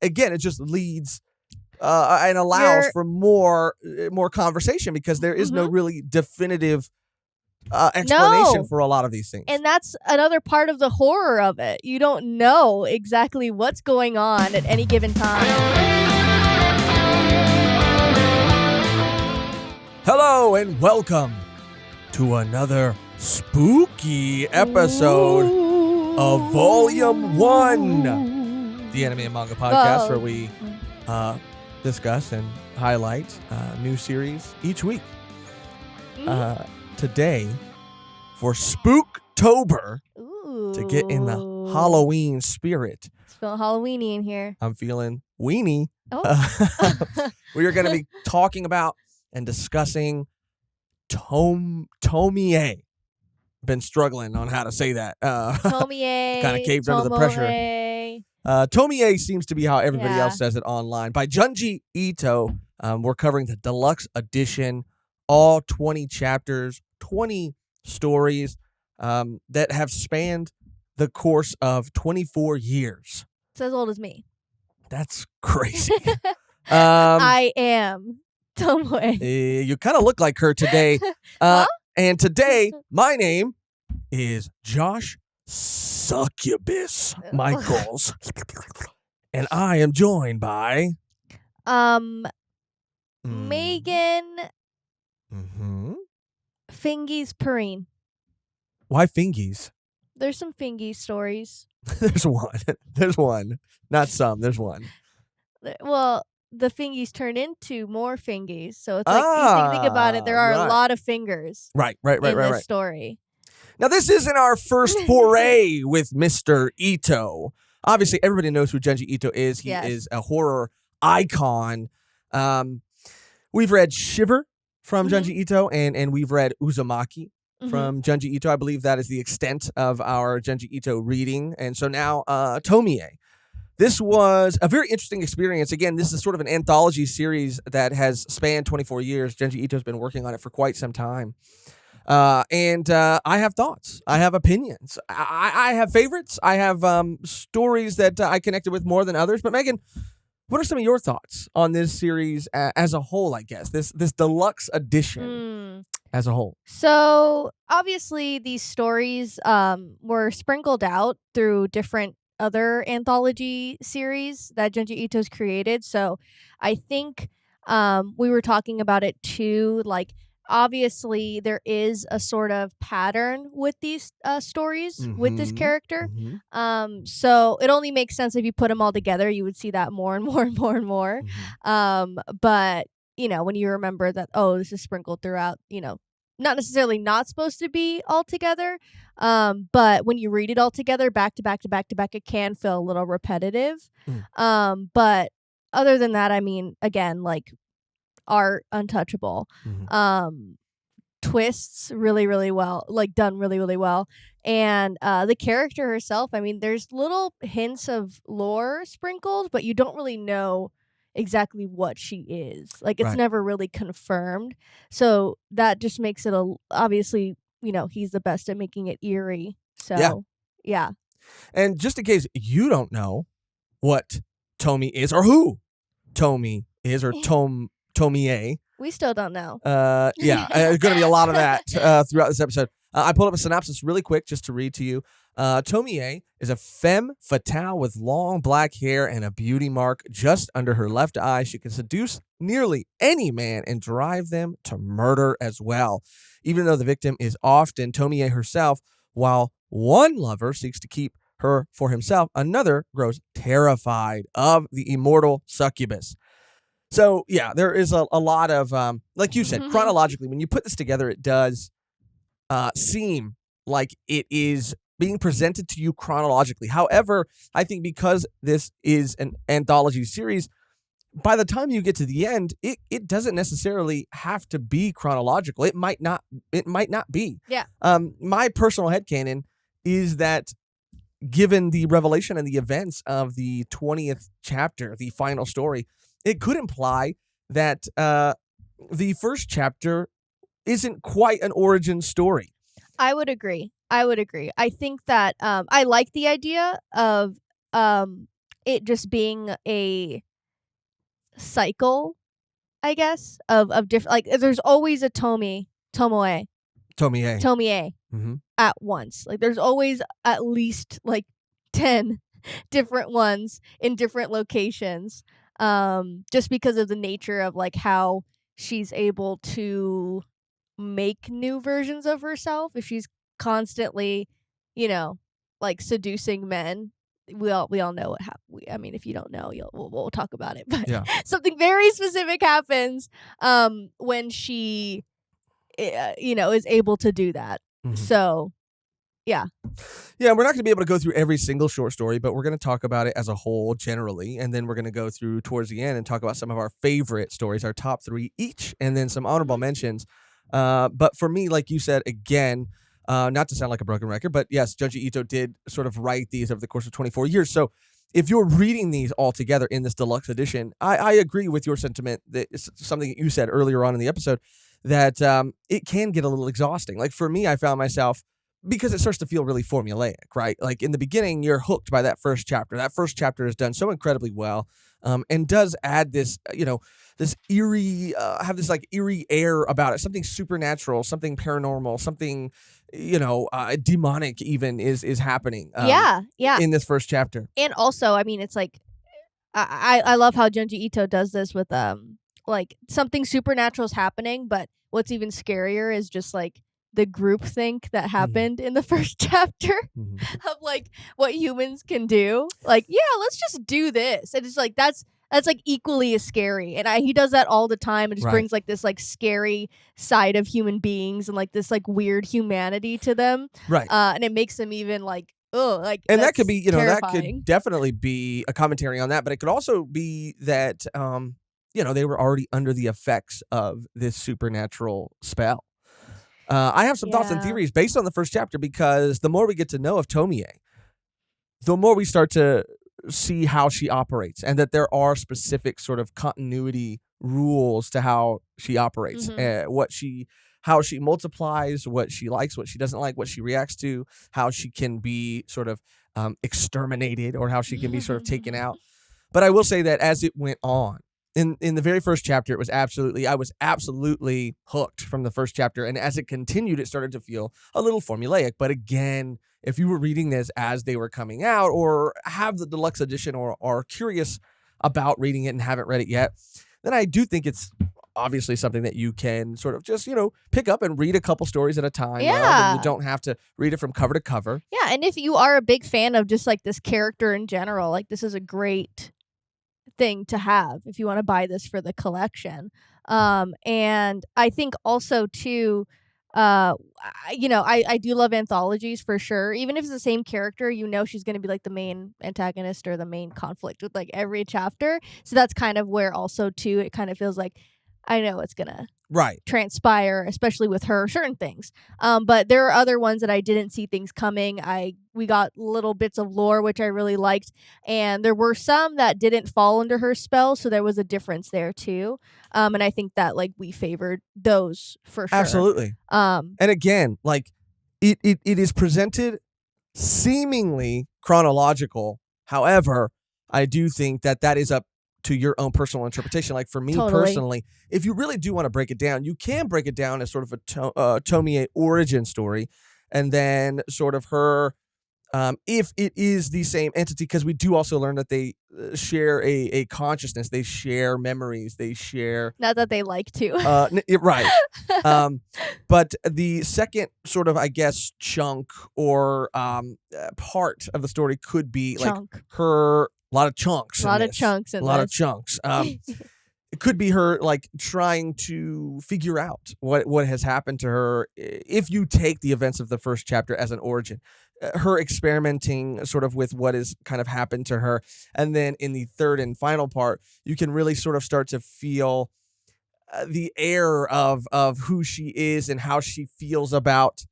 again, it just leads and allows for more conversation because there is no really definitive explanation for a lot of these things. And that's another part of the horror of it. You don't know exactly what's going on at any given time. Hello and welcome to another spooky episode of Volume 1, the Anime and Manga podcast where we discuss and highlight new series each week. Today, for Spooktober, to get in the Halloween spirit. It's feeling Halloweeny in here. I'm feeling weenie. Oh. We are going to be talking about and discussing Tomie. Been struggling on how to say that. Tomie. Kind of caved under the pressure. Tomie seems to be how everybody else says it online. By Junji Ito. We're covering the deluxe edition, all 20 chapters, 20 stories that have spanned the course of 24 years. It's as old as me. That's crazy. I am Tomie. You kind of look like her today. And today, my name is Josh Succubus Michaels. And I am joined by... Mehgan Fingies Perrine. Why Fingies? There's some Fingies stories. There's one. There's one. Not some. There's one. Well, the Fingies turn into more Fingies. So it's like, you think about it, there are a lot of fingers. Right. In this story. Now, this isn't our first foray with Mr. Ito. Obviously, everybody knows who Junji Ito is. He is a horror icon. We've read Shiver from Junji Ito, and we've read Uzumaki from Junji Ito. I believe that is the extent of our Junji Ito reading. And so now, Tomie. This was a very interesting experience. Again, this is sort of an anthology series that has spanned 24 years. Junji Ito's been working on it for quite some time. And I have thoughts. I have opinions. I have favorites. I have stories that I connected with more than others. But Mehgan, what are some of your thoughts on this series as a whole, I guess? This deluxe edition as a whole. So, obviously, these stories were sprinkled out through different other anthology series that Junji Ito's created. So, I think we were talking about it too, like, obviously, there is a sort of pattern with these stories with this character. So it only makes sense if you put them all together. You would see that more and more and more and more. But, when you remember that, this is sprinkled throughout, not necessarily not supposed to be all together. But when you read it all together, back to back to back to back, it can feel a little repetitive. But other than that, I mean, again, like, art untouchable. Twists really, really well, like done really, really well. And the character herself, I mean, there's little hints of lore sprinkled, but you don't really know exactly what she is. Like, it's never really confirmed. So that just makes it obviously, he's the best at making it eerie. So yeah. And just in case you don't know what Tomie is or who Tomie is or Tomie. We still don't know. There's going to be a lot of that throughout this episode. I pulled up a synopsis really quick just to read to you. Tomie is a femme fatale with long black hair and a beauty mark just under her left eye. She can seduce nearly any man and drive them to murder as well. Even though the victim is often Tomie herself, while one lover seeks to keep her for himself, another grows terrified of the immortal succubus. So, yeah, there is a lot of, like you said, chronologically, when you put this together, it does seem like it is being presented to you chronologically. However, I think because this is an anthology series, by the time you get to the end, it doesn't necessarily have to be chronological. It might not be. Yeah. My personal headcanon is that given the revelation and the events of the 20th chapter, the final story, it could imply that the first chapter isn't quite an origin story. I would agree. I think that I like the idea of it just being a cycle, I guess, of different, like, there's always a Tomoe Mm-hmm. at once. Like, there's always at least like 10 different ones in different locations, just because of the nature of like how she's able to make new versions of herself. If she's constantly, like seducing men, we all know what happened. I mean, if you don't know, we'll talk about it. But Yeah. something very specific happens when she, is able to do that. Mm-hmm. So, yeah. Yeah, we're not going to be able to go through every single short story, but we're going to talk about it as a whole generally, and then we're going to go through towards the end and talk about some of our favorite stories, our top 3 each, and then some honorable mentions. But for me, like you said, again, not to sound like a broken record, but yes, Junji Ito did sort of write these over the course of 24 years. So if you're reading these all together in this deluxe edition, I agree with your sentiment that it's something that you said earlier on in the episode, that it can get a little exhausting. Like for me, I found myself, because it starts to feel really formulaic, right? Like in the beginning, you're hooked by that first chapter. That first chapter is done so incredibly well, and does add this, this eerie, have this like eerie air about it. Something supernatural, something paranormal, something, demonic even is happening. Yeah. In this first chapter. And also, I mean, it's like, I love how Junji Ito does this with like something supernatural is happening, but what's even scarier is just like the groupthink that happened in the first chapter of like what humans can do. Like, yeah, let's just do this. And it's like that's like equally as scary. And he does that all the time. It just brings like this like scary side of human beings and like this like weird humanity to them. Right. And it makes them even like, oh, like, and that could be, terrifying. That could definitely be a commentary on that, but it could also be that, they were already under the effects of this supernatural spell. I have some thoughts and theories based on the first chapter, because the more we get to know of Tomie, the more we start to see how she operates, and that there are specific sort of continuity rules to how she operates, how she multiplies, what she likes, what she doesn't like, what she reacts to, how she can be sort of exterminated, or how she can be sort of taken out. But I will say that as it went on, in the very first chapter, I was absolutely hooked from the first chapter. And as it continued, it started to feel a little formulaic. But again, if you were reading this as they were coming out, or have the deluxe edition, or are curious about reading it and haven't read it yet, then I do think it's obviously something that you can sort of just, pick up and read a couple stories at a time. Yeah. And you don't have to read it from cover to cover. Yeah. And if you are a big fan of just like this character in general, like this is a great thing to have if you want to buy this for the collection. And I think also too, I do love anthologies for sure. Even if it's the same character, she's going to be like the main antagonist or the main conflict with like every chapter. So that's kind of where also too, it kind of feels like I know it's going to transpire, especially with her, certain things. But there are other ones that I didn't see things coming. We got little bits of lore, which I really liked. And there were some that didn't fall under her spell. So there was a difference there too. And I think that like we favored those for sure. Absolutely. And again, like it is presented seemingly chronological. However, I do think that is up to your own personal interpretation. Like for me personally, if you really do want to break it down, you can break it down as sort of a Tomie origin story, and then sort of her, if it is the same entity, because we do also learn that they share a consciousness, they share memories, they share. Not that they like to. Right. But the second sort of, I guess, chunk or part of the story could be Chunk. like her. A lot of chunks. A lot of chunks. It could be her like trying to figure out what has happened to her. If you take the events of the first chapter as an origin, her experimenting sort of with what has kind of happened to her. And then in the third and final part, you can really sort of start to feel the air of who she is and how she feels about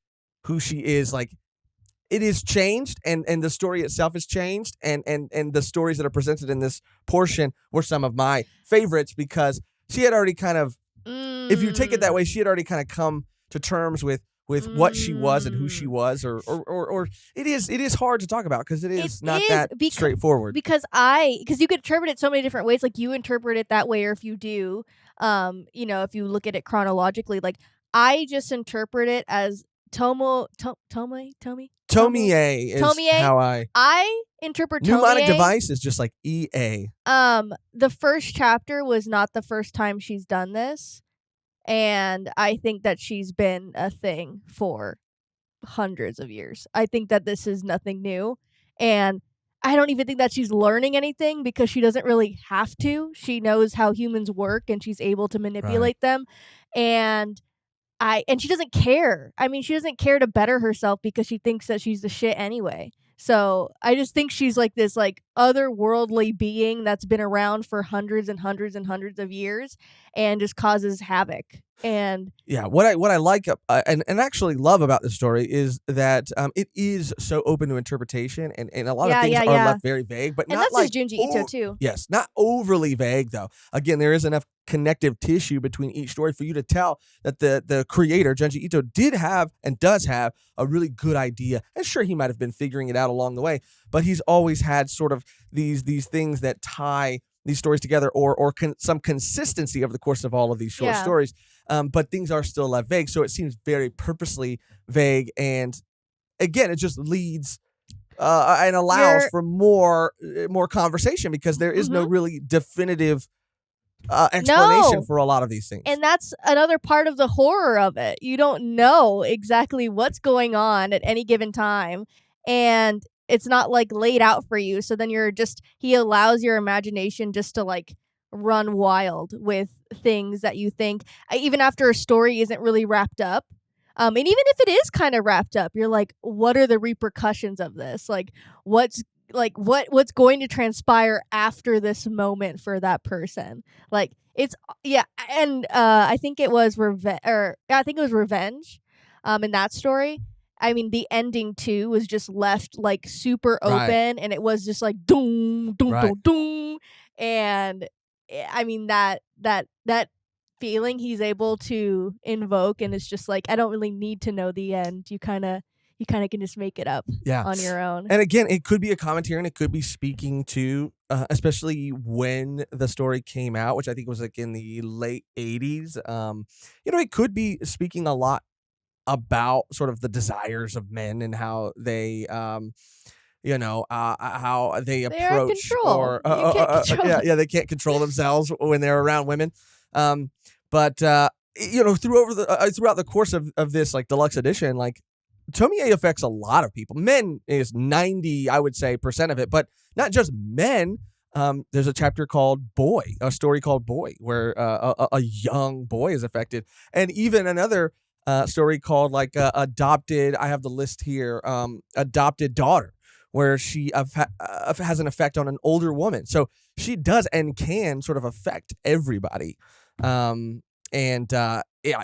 who she is. Like, it is changed, and the story itself is changed, and the stories that are presented in this portion were some of my favorites, because she had already kind of, if you take it that way, she had already kind of come to terms with with what she was and who she was, or it is hard to talk about because it is not that straightforward. Because you could interpret it so many different ways. Like you interpret it that way, or if you do, if you look at it chronologically, like I just interpret it as Tomie is how I interpret mnemonic Tomie. device is just like EA. The first chapter was not the first time she's done this. And I think that she's been a thing for hundreds of years. I think that this is nothing new. And I don't even think that she's learning anything because she doesn't really have to. She knows how humans work and she's able to manipulate them. And she doesn't care. I mean, she doesn't care to better herself because she thinks that she's the shit anyway. So I just think she's like this like otherworldly being that's been around for hundreds and hundreds and hundreds of years and just causes havoc. And yeah, what I like and actually love about the story is that it is so open to interpretation, and a lot of things are left very vague, but and not that's like Junji Ito too. Yes, not overly vague though. Again, there is enough connective tissue between each story for you to tell that the creator Junji Ito did have and does have a really good idea. And sure, he might have been figuring it out along the way, but he's always had sort of these things that tie these stories together, or some consistency over the course of all of these short stories. But things are still left vague, so it seems very purposely vague. And again, it just leads and allows for more conversation because there is no really definitive explanation for a lot of these things. And that's another part of the horror of it. You don't know exactly what's going on at any given time, and it's not like laid out for you. So then he allows your imagination just to like run wild with things that you think, even after a story isn't really wrapped up. And even if it is kind of wrapped up, you're like, what are the repercussions of this? Like, what's going to transpire after this moment for that person? Like, it's and I think it was revenge. In that story. I mean, the ending too was just left like super open, and it was just like doom, doom, doom, doom, and I mean that feeling he's able to invoke, and it's just like I don't really need to know the end. You kind of can just make it up on your own. And again, it could be a commentary, and it could be speaking to, especially when the story came out, which I think was like in the late 80s. It could be speaking a lot about sort of the desires of men and how they how they approach they can't control themselves when they're around women. But throughout the course of this like deluxe edition, like Tomie affects a lot of people. Men is 90, I would say, % of it, but not just men. There's a chapter called Boy, a story called Boy, where a young boy is affected, and even another story called like adopted. I have the list here. Adopted daughter, where she has an effect on an older woman. So she does and can sort of affect everybody. It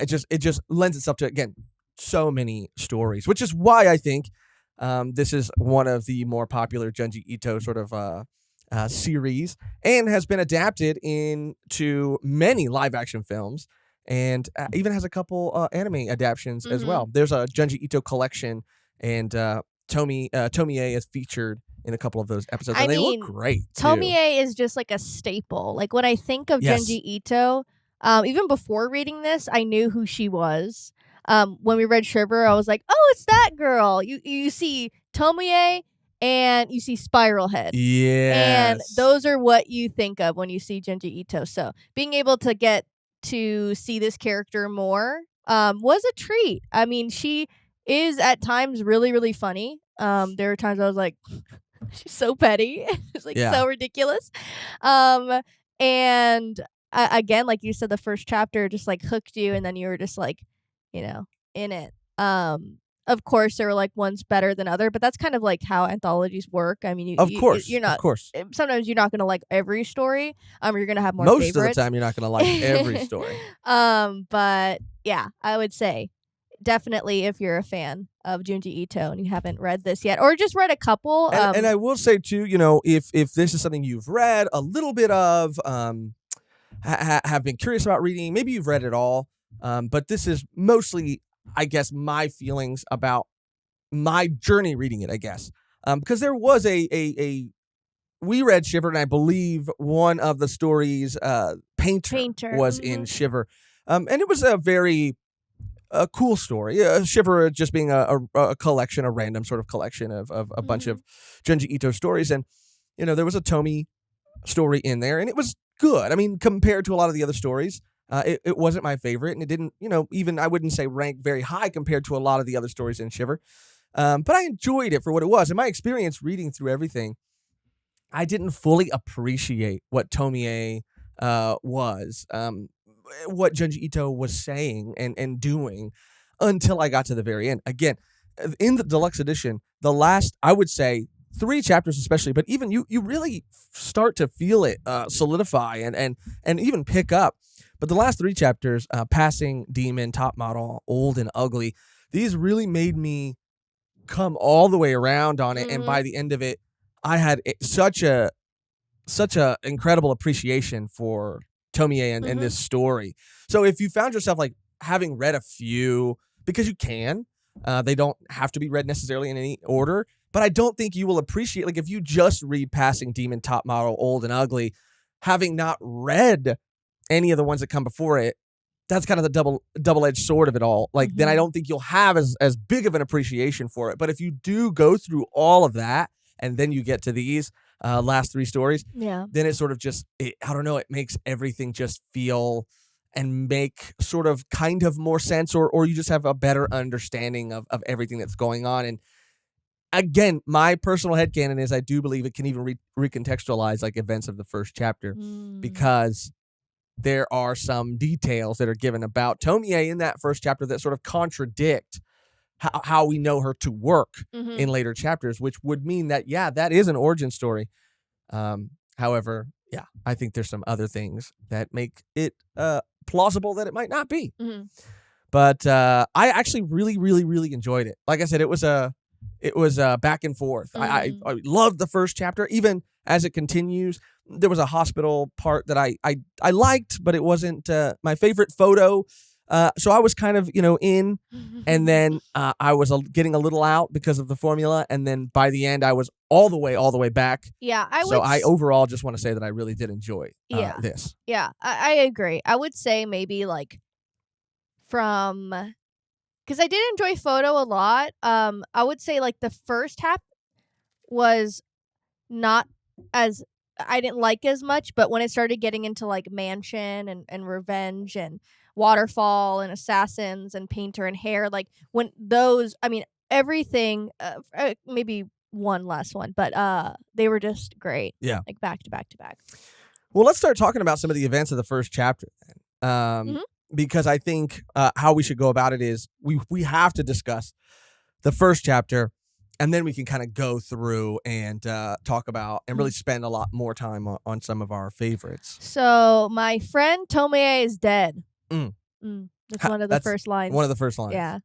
just lends itself to, again, so many stories, which is why I think this is one of the more popular Junji Ito sort of series, and has been adapted into many live action films. And even has a couple anime adaptations as well. There's a Junji Ito collection, and Tomie is featured in a couple of those episodes. They look great, too. Tomie is just like a staple. Like when I think of Junji Ito, even before reading this, I knew who she was. When we read Shiver, I was like, oh, it's that girl. You see Tomie and you see Spiral Head. Yes. And those are what you think of when you see Junji Ito. So being able to get to see this character more was a treat. I mean, she is at times really, really funny. There were times I was like, she's so petty. It's like so ridiculous. And again, like you said, the first chapter just like hooked you, and then you were just like, in it. Of course, there were like ones better than other, but that's kind of like how anthologies work. I mean, you're not. Of course. Sometimes you're not going to like every story. You're going to have more Most favorites. of the time, you're not going to like every story. But yeah, I would say definitely if you're a fan of Junji Ito and you haven't read this yet, or just read a couple. And I will say too, if this is something you've read a little bit of, have been curious about reading, maybe you've read it all, but this is mostly I guess, my feelings about my journey reading it, I guess. Because there was a we read Shiver, and I believe one of the stories, Painter. Was in Shiver. And it was a very cool story. Shiver just being a collection, a random sort of collection of a bunch of Junji Ito stories. And, there was a Tomie story in there, and it was good. I mean, compared to a lot of the other stories, it wasn't my favorite, and it didn't, even, I wouldn't say rank very high compared to a lot of the other stories in Shiver. But I enjoyed it for what it was. In my experience reading through everything, I didn't fully appreciate what Tomie was, what Junji Ito was saying and doing until I got to the very end. Again, in the deluxe edition, the last, I would say, 3 chapters especially, but even you really start to feel it solidify and even pick up. But the last 3 chapters, Passing, Demon, Top Model, Old and Ugly, these really made me come all the way around on it. And by the end of it, I had such a incredible appreciation for Tomie and this story. So if you found yourself like having read a few, because you can, they don't have to be read necessarily in any order, but I don't think you will appreciate, like if you just read Passing, Demon, Top Model, Old and Ugly, having not read any of the ones that come before it, that's kind of the double-edged sword of it all. Like then I don't think you'll have as big of an appreciation for it. But if you do go through all of that and then you get to these last 3 stories, then it sort of just, I don't know, it makes everything just feel and make sort of kind of more sense, or you just have a better understanding of everything that's going on. And again, my personal headcanon is I do believe it can even recontextualize like events of the first chapter, because there are some details that are given about Tomie in that first chapter that sort of contradict how we know her to work in later chapters, which would mean that, that is an origin story. However, I think there's some other things that make it plausible that it might not be. But I actually really, really, really enjoyed it. Like I said, it was back and forth. I loved the first chapter, even as it continues. There was a hospital part that I liked, but it wasn't my favorite photo. So I was kind of, in, and then I was getting a little out because of the formula. And then by the end, I was all the way back. Yeah. I overall just want to say that I really did enjoy this. Yeah, I agree. I would say maybe like because I did enjoy photo a lot. I would say like the first half was not as, I didn't like as much, but when it started getting into like Mansion and Revenge and Waterfall and Assassins and Painter and Hair, like when those, I mean, everything, maybe one last one, but they were just great. Yeah. Like back to back to back. Well, let's start talking about some of the events of the first chapter then. Because I think how we should go about it is we have to discuss the first chapter, and then we can kind of go through and talk about and really spend a lot more time on some of our favorites. So my friend Tomie is dead. That's one of the first lines. One of the first lines. Yeah.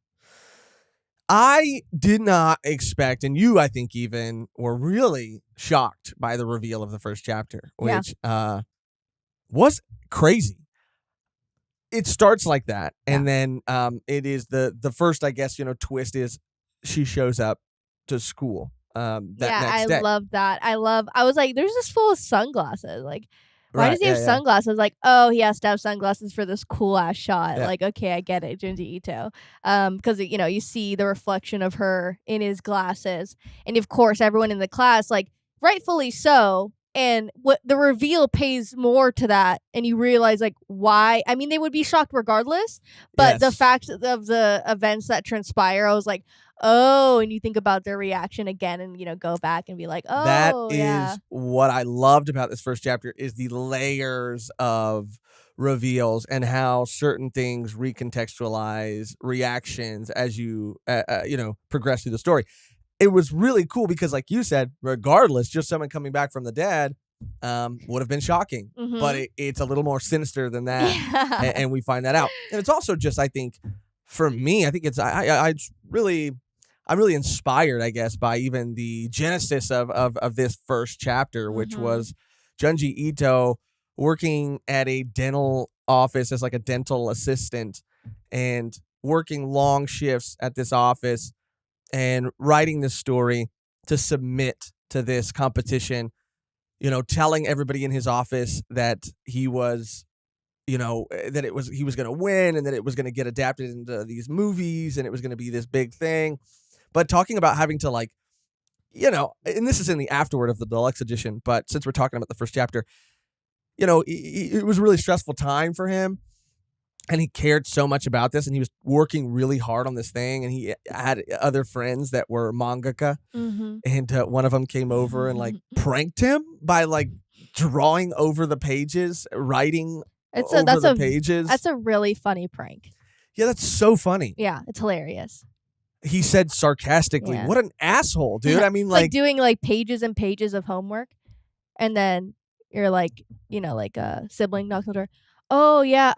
I did not expect, and you, I think, even were really shocked by the reveal of the first chapter, which was crazy. It starts like that, and then it is the first, I guess, twist is she shows up to school next day. I love that. I was like, there's this fool with sunglasses. Like, why does he have sunglasses? Like, oh, he has to have sunglasses for this cool ass shot. Like, okay, I get it, Junji Ito. Because you see the reflection of her in his glasses, and of course, everyone in the class, like, rightfully so. And what the reveal pays more to that, and you realize like why. I mean, they would be shocked regardless, but the fact of the events that transpire, I was like, oh, and you think about their reaction again, and go back and be like, oh, that is what I loved about this first chapter is the layers of reveals and how certain things recontextualize reactions as you progress through the story. It was really cool because, like you said, regardless, just someone coming back from the dead would have been shocking. But it's a little more sinister than that, and we find that out. And it's also just, I think, for me, I think it's I'm really inspired, I guess, by even the genesis of this first chapter, which was Junji Ito working at a dental office as like a dental assistant, and working long shifts at this office and writing this story to submit to this competition, telling everybody in his office that he was, that he was going to win and that it was going to get adapted into these movies and it was going to be this big thing. But talking about having to and this is in the afterword of the deluxe edition, but since we're talking about the first chapter, it was a really stressful time for him. And he cared so much about this, and he was working really hard on this thing. And he had other friends that were mangaka, and one of them came over and pranked him by drawing over the pages, writing the pages. That's a really funny prank. Yeah, that's so funny. Yeah, it's hilarious. He said sarcastically, "What an asshole, dude!" I mean, doing pages and pages of homework, and then you're a sibling knocks on the door. Oh yeah,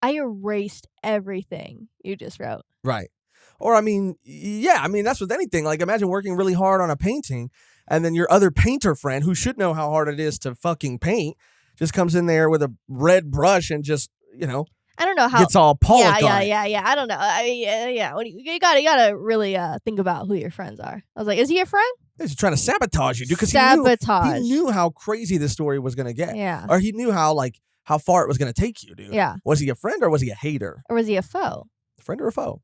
I erased everything you just wrote. Right. Or, that's with anything. Imagine working really hard on a painting, and then your other painter friend, who should know how hard it is to fucking paint, just comes in there with a red brush and just, I don't know how gets all Pollock on it. Yeah. I don't know. You gotta really think about who your friends are. I was like, is he a friend? He's trying to sabotage you, dude. Because he knew how crazy this story was gonna get. Yeah. Or he knew how far it was going to take you, dude. Yeah. Was he a friend or was he a hater? Or was he a foe? A friend or a foe?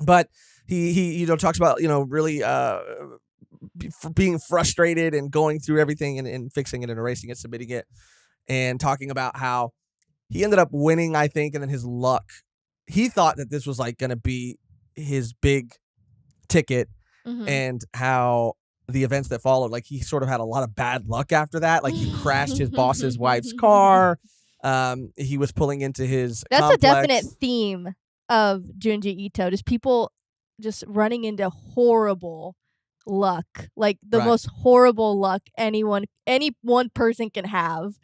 But he talks about, really being frustrated and going through everything and fixing it and erasing it, submitting it, and talking about how he ended up winning, I think, and then his luck. He thought that this was going to be his big ticket, and how the events that followed, he sort of had a lot of bad luck after that. He crashed his boss's wife's car. He was pulling into his complex. A definite theme of Junji Ito. Just people just running into horrible luck. The most horrible luck any one person can have.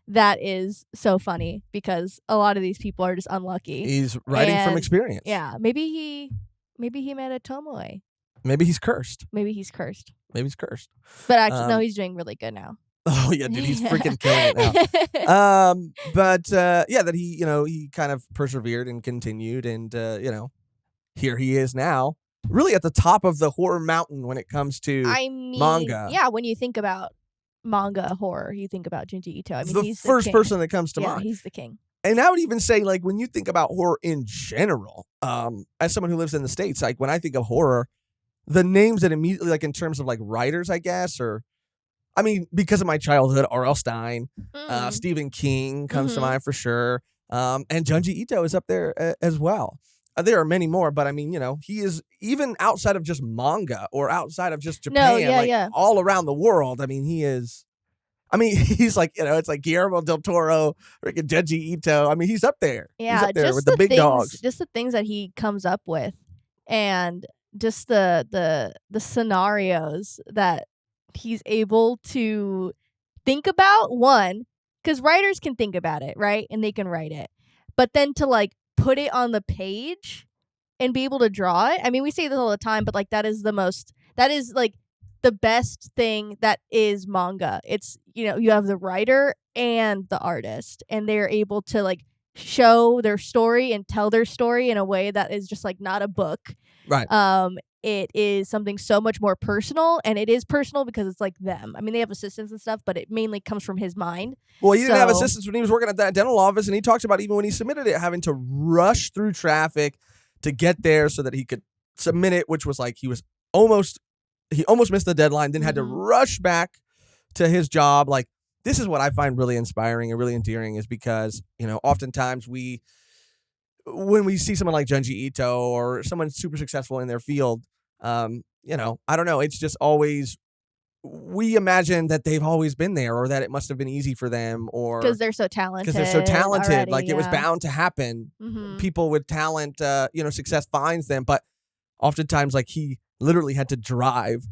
That is so funny because a lot of these people are just unlucky. He's writing from experience. Yeah. Maybe he met a Tomie. Maybe he's cursed. But actually, no, he's doing really good now. Oh yeah, dude, he's freaking killing it now. That he kind of persevered and continued, and here he is now, really at the top of the horror mountain when it comes to manga. Yeah, when you think about manga horror, you think about Junji Ito. He's the first person that comes to mind. Yeah, he's the king. And I would even say, when you think about horror in general, as someone who lives in the States, when I think of horror, the names that immediately, in terms of writers, I guess, or because of my childhood, R.L. Stine, Stephen King comes to mind for sure. And Junji Ito is up there as well. There are many more, but he is, even outside of just manga or outside of just Japan, all around the world. He is, he's it's Guillermo del Toro, freaking Junji Ito. He's up there. Yeah, he's up there with the big dogs. Just the things that he comes up with, and just the scenarios that he's able to think about. One, because writers can think about it, right? And they can write it. But then to put it on the page and be able to draw it. We say this all the time, but that is the best thing that is manga. It's, you have the writer and the artist, and they're able to show their story and tell their story in a way that is just not a book. Right. It is something so much more personal, and it is personal because it's them. They have assistants and stuff, but it mainly comes from his mind. Well, he didn't have assistants when he was working at that dental office, and he talks about even when he submitted it, having to rush through traffic to get there so that he could submit it, which was he almost missed the deadline, then had to rush back to his job. This is what I find really inspiring and really endearing, is because, oftentimes when we see someone like Junji Ito or someone super successful in their field, I don't know. It's just always, we imagine that they've always been there, or that it must have been easy for them, or because they're so talented. Already, it was bound to happen. People with talent, success finds them. But oftentimes, he literally had to drive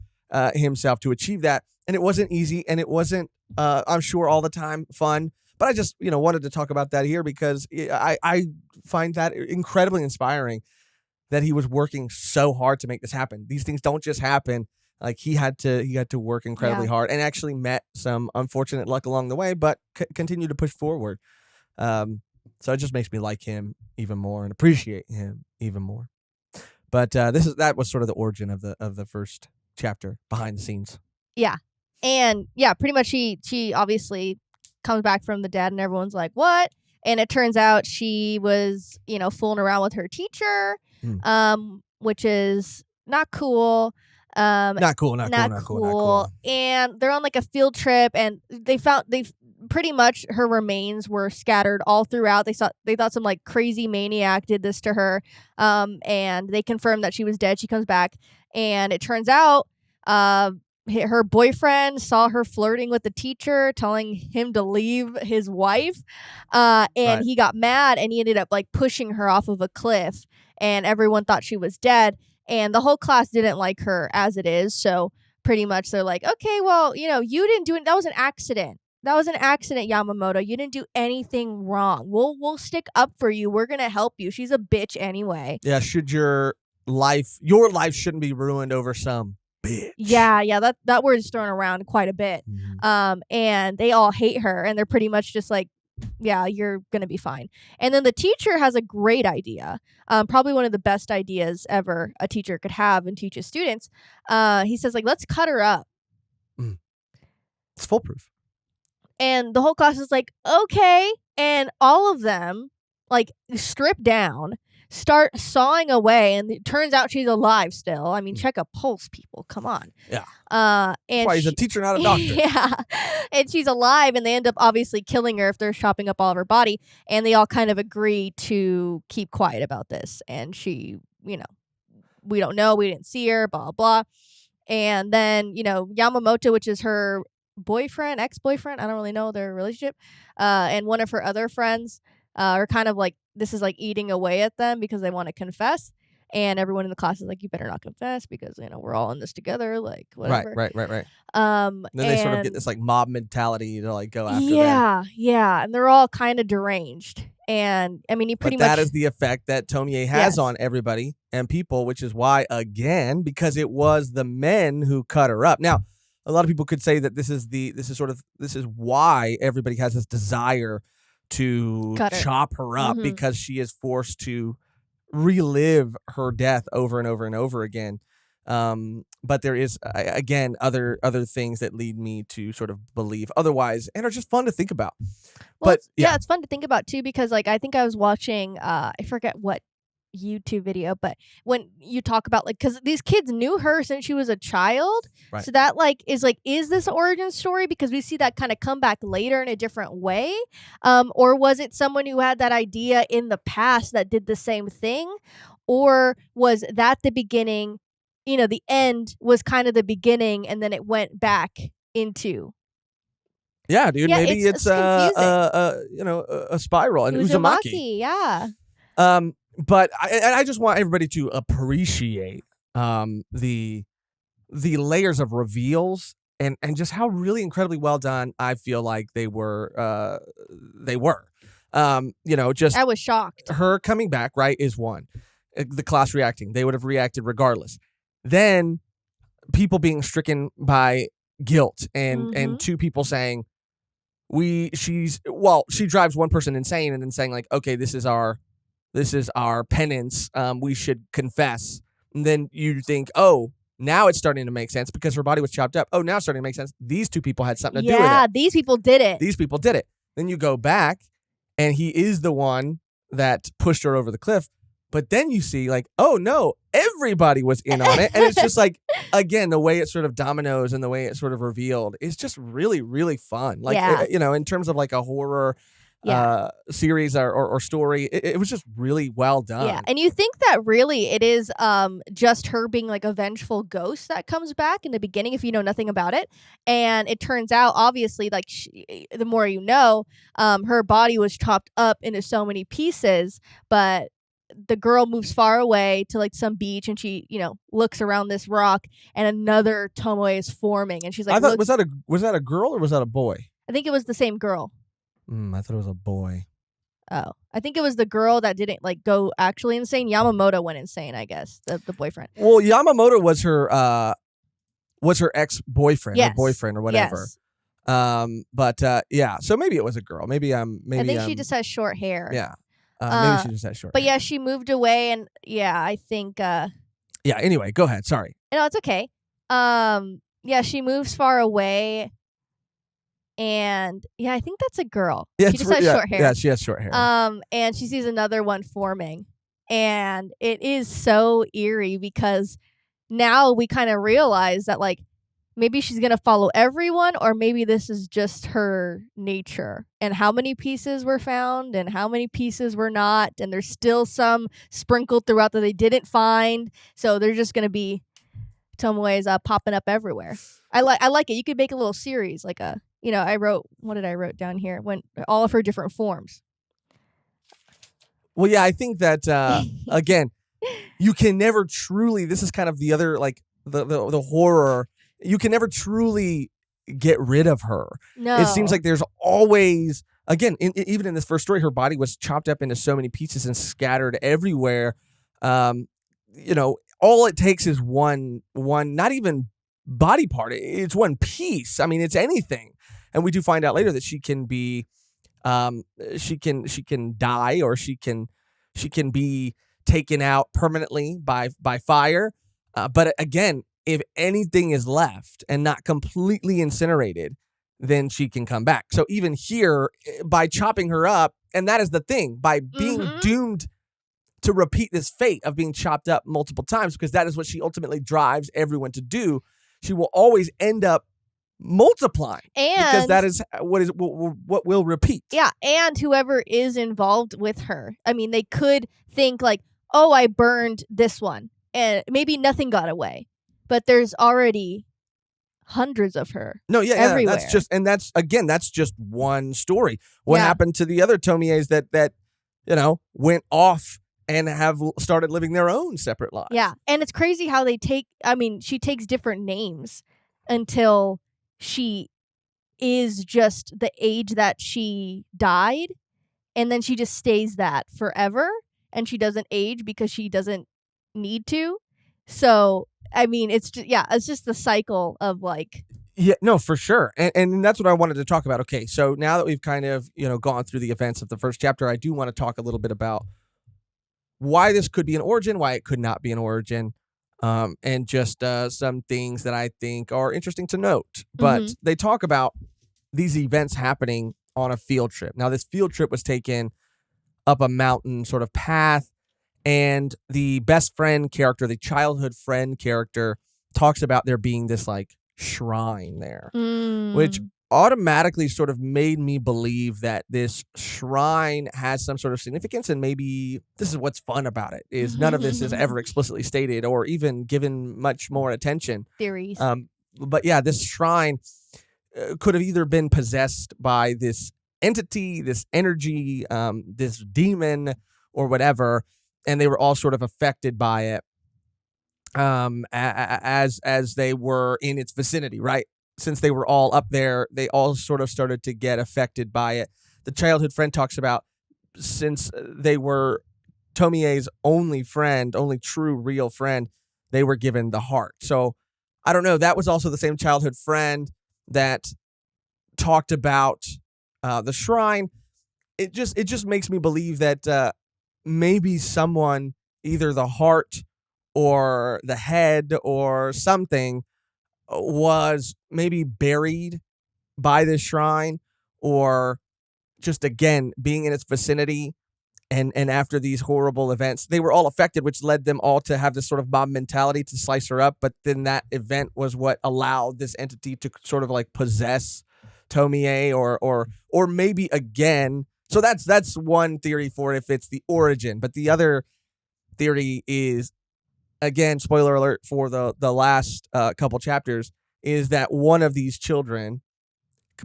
himself to achieve that, and it wasn't easy, and it wasn't, I'm sure, all the time fun. But I just, wanted to talk about that here because I find that incredibly inspiring, that he was working so hard to make this happen. These things don't just happen. He had to work incredibly hard, and actually met some unfortunate luck along the way, but continued to push forward. So it just makes me like him even more and appreciate him even more. But that was sort of the origin of the first chapter behind the scenes. Yeah. And yeah, pretty much she obviously comes back from the dead and everyone's like, what? And it turns out she was, fooling around with her teacher, which is not cool. Not cool. And they're on like a field trip and they pretty much her remains were scattered all throughout. They thought some like crazy maniac did this to her. And they confirmed that she was dead. She comes back and it turns out, her boyfriend saw her flirting with the teacher, telling him to leave his wife. And he got mad and he ended up like pushing her off of a cliff and everyone thought she was dead. And the whole class didn't like her as it is. So pretty much they're like, okay, well, you didn't do it. That was an accident. That was an accident, Yamamoto. You didn't do anything wrong. We'll stick up for you. We're going to help you. She's a bitch anyway. Yeah. Should your life shouldn't be ruined over some bitch. Yeah, that word is thrown around quite a bit. Mm-hmm. And they all hate her and they're pretty much just like, yeah, you're gonna be fine. And then the teacher has a great idea, probably one of the best ideas ever a teacher could have and teach his students. He says like, let's cut her up. It's foolproof. And the whole class is like, okay. And all of them like strip down, start sawing away, and it turns out she's alive still. I mean, check a pulse, people. Come on. Yeah. And that's why he's a teacher, not a doctor. Yeah. And she's alive, and they end up obviously killing her if they're chopping up all of her body. And they all kind of agree to keep quiet about this. And she, we don't know. We didn't see her, blah, blah. And then, Yamamoto, which is her boyfriend, ex-boyfriend, I don't really know their relationship, and one of her other friends are kind of like, this is like eating away at them because they want to confess. And everyone in the class is like, you better not confess because, we're all in this together. Like, whatever. Right. Then they sort of get this like mob mentality to like go after them. Yeah. And they're all kind of deranged. And I mean, that is the effect that Tomie has on everybody and people, which is why, again, because it was the men who cut her up. Now, a lot of people could say that this is why everybody has this desire to chop her up, because she is forced to relive her death over and over and over again. But there is, again, other things that lead me to sort of believe otherwise and are just fun to think about. Well, it's fun to think about too, because like I think I was watching, I forget what YouTube video, but when you talk about like, because these kids knew her since she was a child, so that is this origin story? Because we see that kind of come back later in a different way, or was it someone who had that idea in the past that did the same thing, or was that the beginning? The end was kind of the beginning, and then it went back into. Yeah, dude. Yeah, maybe it's a spiral and Uzumaki. Yeah. But I just want everybody to appreciate the layers of reveals and just how really incredibly well done I feel like they were. Just I was shocked. Her coming back, right, is one. The class reacting, they would have reacted regardless. Then people being stricken by guilt and two people saying she drives one person insane and then saying like, okay, this is our penance. We should confess. And then you think, oh, now it's starting to make sense because her body was chopped up. Oh, now it's starting to make sense. These two people had something to do with it. Yeah, these people did it. Then you go back and he is the one that pushed her over the cliff. But then you see like, oh no, everybody was in on it. And it's just like, again, the way it sort of dominoes and the way it sort of revealed is just really, really fun. Like, in terms of like a horror series or story, it was just really well done. Yeah, and you think that really it is just her being like a vengeful ghost that comes back in the beginning if you know nothing about it. And it turns out, obviously, like the more you know, her body was chopped up into so many pieces, but the girl moves far away to like some beach and she, looks around this rock and another Tomoe is forming and she's like, was that a girl or was that a boy? I think it was the same girl. I thought it was a boy. Oh, I think it was the girl that didn't like go actually insane. Yamamoto went insane, I guess, the boyfriend. Well, Yamamoto was her ex-boyfriend, or boyfriend or whatever. Yes. So maybe it was a girl. Maybe I think she just has short hair. Yeah. Maybe she just has short But hair. yeah, she moved away, and yeah, I think. Yeah. Anyway, go ahead. Sorry. No, it's okay. Yeah, she moves far away, and yeah, I think that's a girl. Yeah, She just has short hair. Yeah, she has short hair. And she sees another one forming, and it is so eerie because now we kind of realize that like maybe she's gonna follow everyone, or maybe this is just her nature. And how many pieces were found, and how many pieces were not, and there's still some sprinkled throughout that they didn't find. So they're just gonna be Tomoe's popping up everywhere. I like it. You could make a little series, like a I wrote what did I wrote down here? When all of her different forms. Well, yeah, I think that again, you can never truly. This is kind of the other like the horror. You can never truly get rid of her. No, It seems like there's always again, even in this first story, her body was chopped up into so many pieces and scattered everywhere. All it takes is one, not even body part. It's one piece. I mean, it's anything. And we do find out later that she can be, she can die, or she can be taken out permanently by fire. But again, if anything is left and not completely incinerated, then she can come back. So even here, by chopping her up, and that is the thing, by being doomed to repeat this fate of being chopped up multiple times, because that is what she ultimately drives everyone to do, she will always end up multiplying, because that is what will repeat. Yeah, and whoever is involved with her, I mean, they could think like, oh, I burned this one, and maybe nothing got away, but there's already hundreds of her. No, yeah, everywhere. That's just one story. What happened to the other Tomies that went off and have started living their own separate lives? Yeah, and it's crazy how she takes different names until she is just the age that she died, and then she just stays that forever, and she doesn't age because she doesn't need to. So I mean, it's just the cycle of like. Yeah, no, for sure. And that's what I wanted to talk about. Okay, so now that we've kind of, gone through the events of the first chapter, I do want to talk a little bit about why this could be an origin, why it could not be an origin, and just some things that I think are interesting to note. But they talk about these events happening on a field trip. Now, this field trip was taken up a mountain sort of path, and the best friend character, the childhood friend character, talks about there being this like shrine there, which automatically sort of made me believe that this shrine has some sort of significance, and maybe this is what's fun about it, is none of this is ever explicitly stated or even given much more attention. Theories. But yeah, this shrine could have either been possessed by this entity, this energy, this demon, or whatever, and they were all sort of affected by it as they were in its vicinity, right? Since they were all up there, they all sort of started to get affected by it. The childhood friend talks about, since they were Tomie's only friend, only true, real friend, they were given the heart. So I don't know. That was also the same childhood friend that talked about the shrine. It just makes me believe that maybe someone, either the heart or the head or something, was maybe buried by this shrine, or just again being in its vicinity, and after these horrible events they were all affected, which led them all to have this sort of mob mentality to slice her up. But then that event was what allowed this entity to sort of like possess Tomie, or maybe again. So that's one theory for it, if it's the origin. But the other theory is, again, spoiler alert for the last couple chapters, is that one of these children,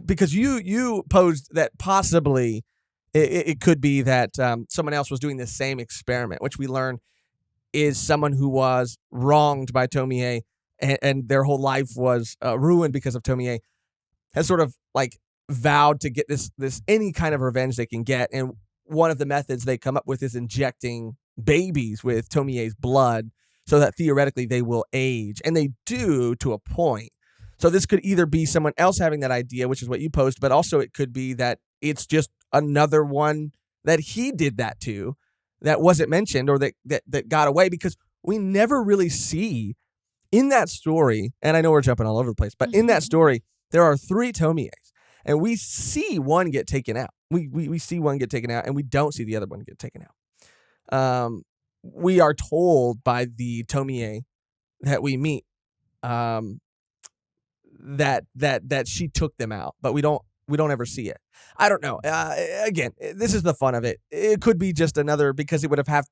because you posed that possibly it could be that someone else was doing the same experiment, which we learn is someone who was wronged by Tomie, and their whole life was ruined because of Tomie, has sort of like vowed to get this any kind of revenge they can get. And one of the methods they come up with is injecting babies with Tomie's blood, so that theoretically they will age. And they do, to a point. So this could either be someone else having that idea, which is what you posed, but also it could be that it's just another one that he did that to, that wasn't mentioned or that got away, because we never really see in that story, and I know we're jumping all over the place, but in that story, there are 3 Tomies, and we see one get taken out. We see one get taken out, and we don't see the other one get taken out. We are told by the Tomie that we meet that she took them out, but we don't ever see it. I don't know. Again, this is the fun of it. It could be just another, because it would have had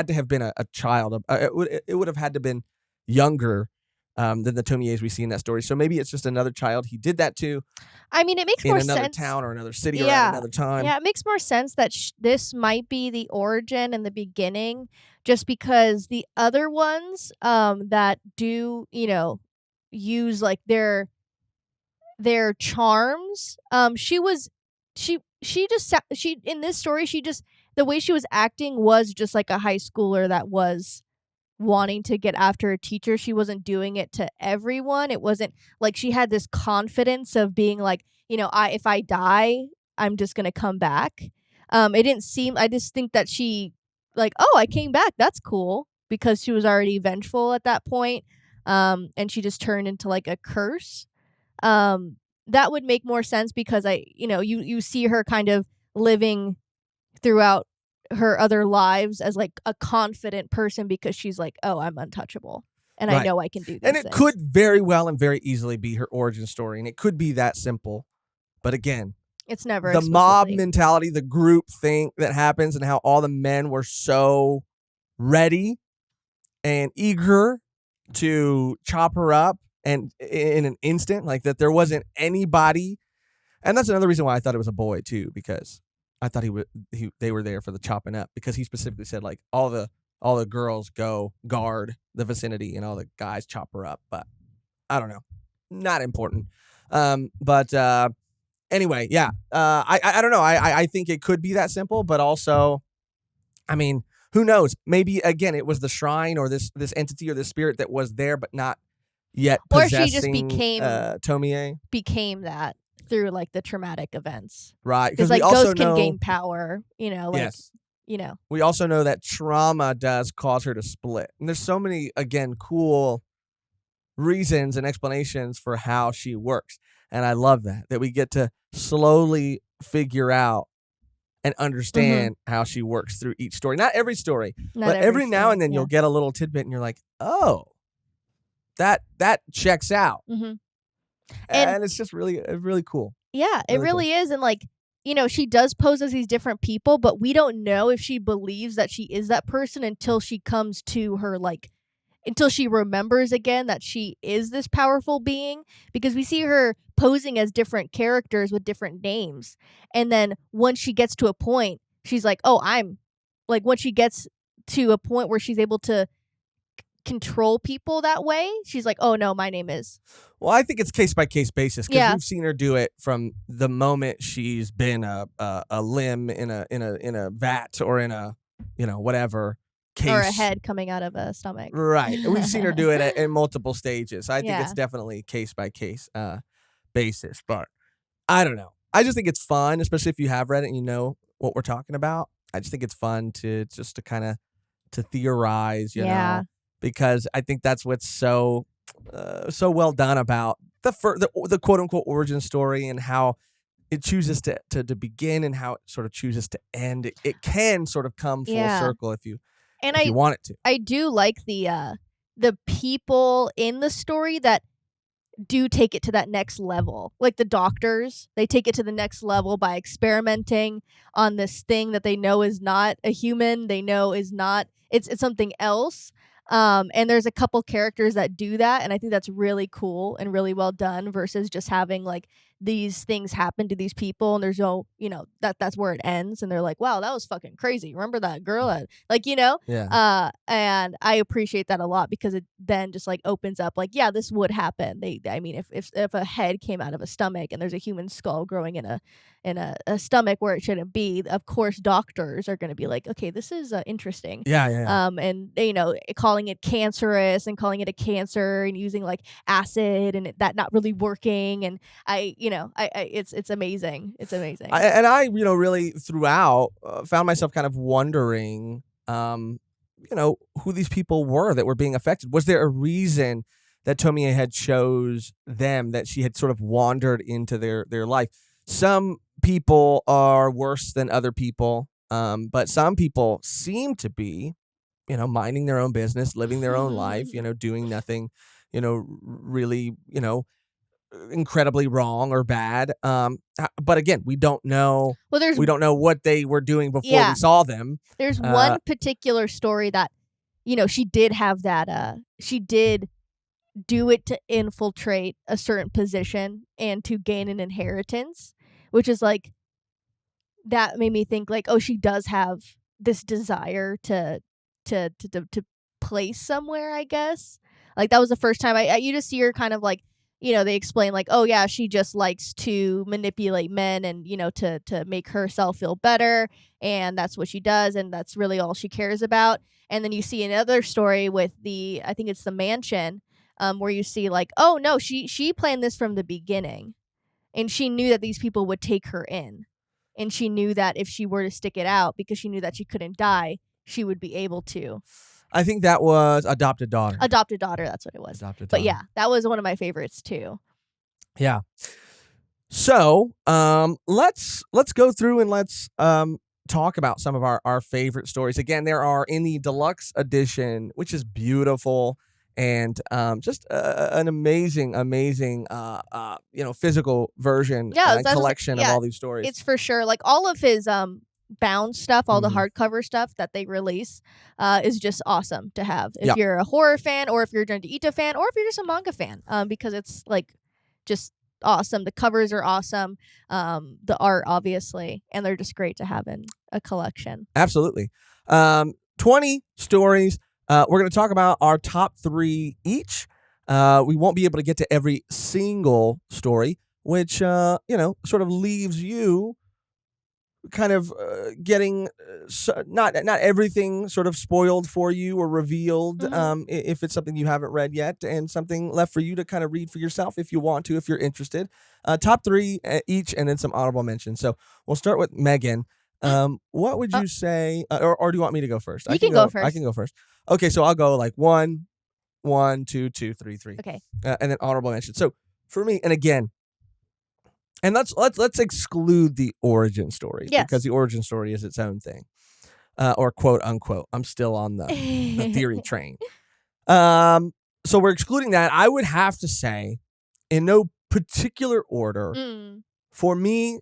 to have been a child. It would have had to have been younger than the Tomies we see in that story. So maybe it's just another child he did that to. I mean, it makes more sense in another town or another city or at another time. Yeah, it makes more sense that this might be the origin and the beginning, just because the other ones that do, use like their charms, she in this story, the way she was acting was just like a high schooler that was wanting to get after a teacher. She wasn't doing it to everyone. It wasn't like she had this confidence of being like, if I die, I'm just gonna come back. It didn't seem. I just think that she like, oh, I came back. That's cool, because she was already vengeful at that point. And she just turned into like a curse. That would make more sense, because you see her kind of living throughout her other lives as like a confident person, because she's like, oh, I'm untouchable and I know I can do this. And it could very well and very easily be her origin story, and it could be that simple. But again, it's never the mob mentality, the group thing that happens, and how all the men were so ready and eager to chop her up and in an instant, like that there wasn't anybody. And that's another reason why I thought it was a boy too, because I thought they were there for the chopping up, because he specifically said like all the girls go guard the vicinity and all the guys chop her up. But I don't know, not important. But anyway, yeah. I don't know. I think it could be that simple, but also, I mean, who knows? Maybe again, it was the shrine or this entity or this spirit that was there, but not yet possessing. Or she just became that through like the traumatic events, right? Because like ghosts can gain power, yes. We also know that trauma does cause her to split, and there's so many cool reasons and explanations for how she works, and I love that we get to slowly figure out and understand how she works through each story. Not every story, but every now and then you'll get a little tidbit, and you're like, oh, that checks out. And it's just really cool. Yeah, it really is. And like, she does pose as these different people, but we don't know if she believes that she is that person until she comes to her, like, until she remembers again that she is this powerful being, because we see her posing as different characters with different names. And then once she gets to a point, she's like, oh, I'm like, when she gets to a point where she's able to control people that way, she's like, oh no, my name is. Well, I think it's case by case basis, because we've seen her do it from the moment she's been a limb in a vat or in a whatever case, or a head coming out of a stomach. Right, we've seen her do it in multiple stages. I think it's definitely case by case basis, but I don't know. I just think it's fun, especially if you have read it and you know what we're talking about. I just think it's fun to kind of to theorize, you know. Because I think that's what's so well done about the quote unquote origin story, and how it chooses to begin and how it sort of chooses to end. It can sort of come full circle if you want it to. I do like the people in the story that do take it to that next level. Like the doctors, they take it to the next level by experimenting on this thing that they know is not a human. They know is not. It's something else. And there's a couple characters that do that, and I think that's really cool and really well done, versus just having like these things happen to these people and there's no, that's where it ends, and they're like, wow, that was fucking crazy. Remember that girl? And I appreciate that a lot, because it then just like opens up like, yeah, this would happen. If a head came out of a stomach and there's a human skull growing in a stomach where it shouldn't be, of course doctors are going to be like, okay, this is interesting. And calling it cancerous and calling it a cancer and using like acid and that not really working, and it's amazing. It's amazing. I really throughout found myself kind of wondering, who these people were that were being affected. Was there a reason that Tomie had chose them, that she had sort of wandered into their life? Some people are worse than other people, but some people seem to be, minding their own business, living their own life, doing nothing, really, incredibly wrong or bad. But again, we don't know. Well, we don't know what they were doing before we saw them. There's one particular story that, she did have that. She did do it to infiltrate a certain position and to gain an inheritance, which is like, that made me think like, oh, she does have this desire to place somewhere, I guess. Like, that was the first time you just see her kind of like, they explain like, oh yeah, she just likes to manipulate men and, to make herself feel better, and that's what she does, and that's really all she cares about. And then you see another story with I think it's the mansion, where you see like, oh no, she planned this from the beginning, and she knew that these people would take her in, and she knew that if she were to stick it out, because she knew that she couldn't die, she would be able to. I think that was Adopted Daughter. Adopted Daughter, that's what it was. Adopted But Daughter. yeah, that was one of my favorites too. Yeah. So let's go through and let's talk about some of our favorite stories. Again, there are in the deluxe edition, which is beautiful, and just an amazing physical version and collection of all these stories. It's for sure like all of his bound stuff, all the hardcover stuff that they release is just awesome to have if you're a horror fan, or if you're a Junji Ito fan, or if you're just a manga fan, because it's like just awesome. The covers are awesome, the art obviously, and they're just great to have in a collection. Absolutely. 20 stories. We're going to talk about our top 3 each. We won't be able to get to every single story, which sort of leaves you kind of getting not everything sort of spoiled for you or revealed, if it's something you haven't read yet, and something left for you to kind of read for yourself if you want to, if you're interested. Top 3 each, and then some honorable mentions. So we'll start with Mehgan. What would you say, or do you want me to go first? You can go first. I can go first. Okay, so I'll go like 1, 2, 2, 3, 3. Okay. And then honorable mention. So for me, and again, and let's exclude the origin story, because the origin story is its own thing, or quote unquote. I'm still on the theory train. So we're excluding that. I would have to say, in no particular order, for me,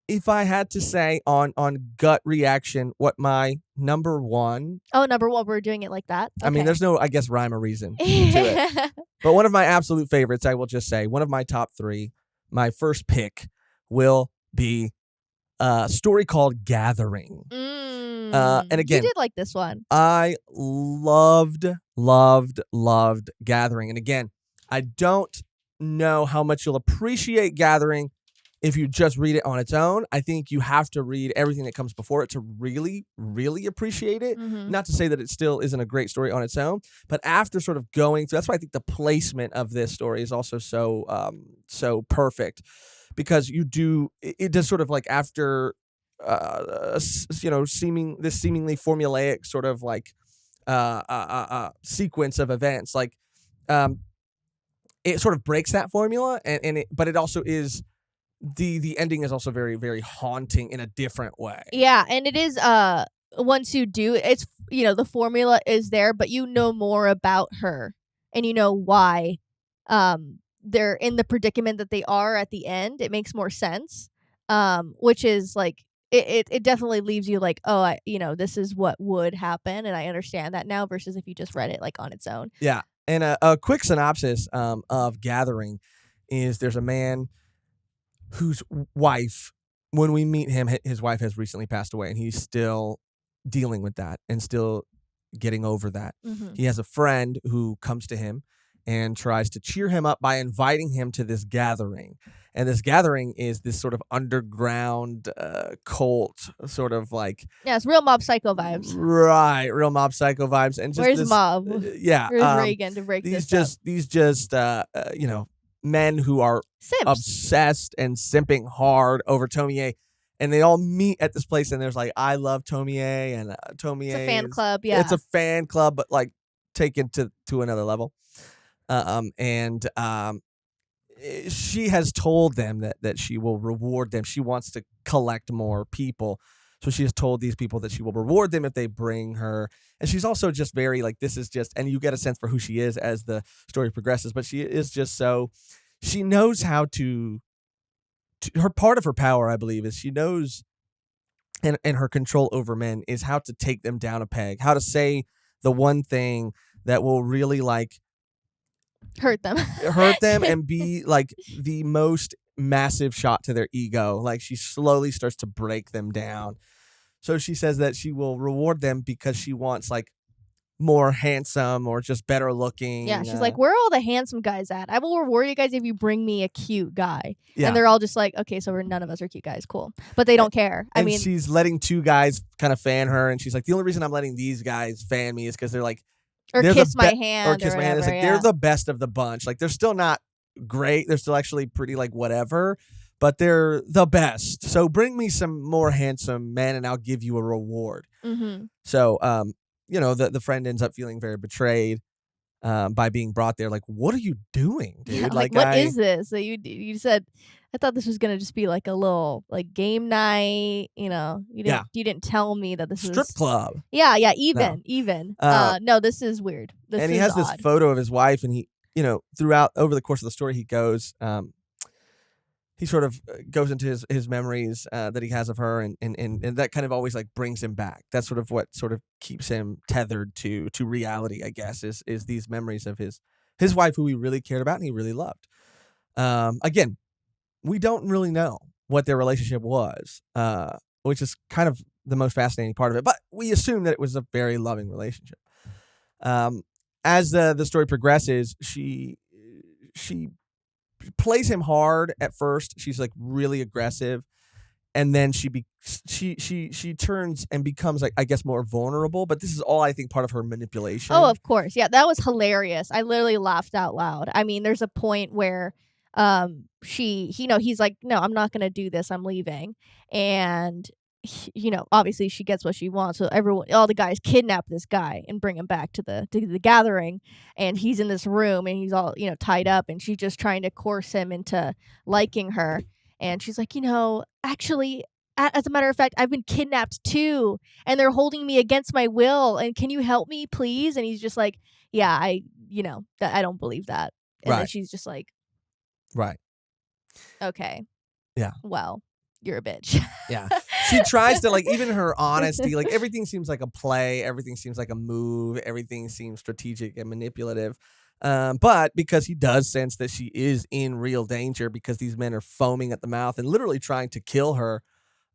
if I had to say on gut reaction, what my number 1. Oh, number 1, we're doing it like that? Okay. I mean, there's no, I guess, rhyme or reason to it. But one of my absolute favorites, I will just say, one of my top 3, my first pick will be a story called Gathering. And again, you did like this one. I loved Gathering. And again, I don't know how much you'll appreciate Gathering if you just read it on its own. I think you have to read everything that comes before it to really, really appreciate it. Not to say that it still isn't a great story on its own, but after sort of going through, that's why I think the placement of this story is also so perfect, because it does sort of like after seemingly formulaic sort of like sequence of events, like it sort of breaks that formula, but it also is. The ending is also very, very haunting in a different way. Yeah, and it is once you do, it's the formula is there, but you know more about her, and you know why they're in the predicament that they are at the end. It makes more sense, which is like it definitely leaves you like, oh, this is what would happen, and I understand that now, versus if you just read it like on its own. Yeah, and a quick synopsis of Gathering is there's a man whose wife, when we meet him, his wife has recently passed away, and he's still dealing with that and still getting over that. He has a friend who comes to him and tries to cheer him up by inviting him to this gathering. And this gathering is this sort of underground cult, sort of like... Yeah, it's real Mob Psycho vibes. Right, real Mob Psycho vibes. And just Where's Mob? Yeah. Where's Reagan to break this up? These men who are Simps. obsessed and simping hard over Tomie, and they all meet at this place, and there's like, I love Tomie, and Tomie. It's a fan club, yeah. It's a fan club, but like taken to another level. She has told them that she will reward them. She wants to collect more people. So she has told these people that she will reward them if they bring her. And she's also just very like, this is just, and you get a sense for who she is as the story progresses, but she is just so, she knows how to her part of her power, I believe, is she knows, and her control over men is how to take them down a peg, how to say the one thing that will really like hurt them and be like the most massive shot to their ego. Like she slowly starts to break them down. So she says that she will reward them because she wants like more handsome or just better looking. Yeah, she's like, where are all the handsome guys at? I will reward you guys if you bring me a cute guy. Yeah. And they're all just like, okay, so none of us are cute guys. Cool. But they don't care. I mean, she's letting two guys kind of fan her. And she's like, the only reason I'm letting these guys fan me is because they're like, or kiss my hand. Or kiss my hand. It's like, they're the best of the bunch. Like, they're still not great. They're still actually pretty like whatever, but they're the best. So bring me some more handsome men and I'll give you a reward. Mm-hmm. So, the friend ends up feeling very betrayed by being brought there. Like, what are you doing, dude? Yeah, like what is this? So you said, I thought this was gonna just be like a little like game night. You didn't tell me that this strip club. Yeah, even. No, this is weird. And he has odd. this photo of his wife, and he, throughout over the course of the story, he goes. He sort of goes into his memories that he has of her, and that kind of always like brings him back. That's sort of what sort of keeps him tethered to reality, I guess, is these memories of his wife, who he really cared about and he really loved. Again, we don't really know what their relationship was, which is kind of the most fascinating part of it. But we assume that it was a very loving relationship. As the story progresses, she plays him hard at first. She's like really aggressive, and then she turns and becomes like, I guess, more vulnerable. But this is all, I think, part of her manipulation. Oh, of course, yeah, that was hilarious. I literally laughed out loud. I mean, there's a point where he's like, no, I'm not gonna do this, I'm leaving, and obviously she gets what she wants. So all the guys kidnap this guy and bring him back to the gathering, and he's in this room and he's all tied up, and she's just trying to coerce him into liking her. And she's like, actually, as a matter of fact, I've been kidnapped too, and they're holding me against my will, and can you help me please? And he's just like, yeah, I don't believe that. And then she's just like, right, okay, yeah, well, you're a bitch. Yeah. She tries to, like, even her honesty, like, everything seems like a play. Everything seems like a move. Everything seems strategic and manipulative. But because he does sense that she is in real danger, because these men are foaming at the mouth and literally trying to kill her.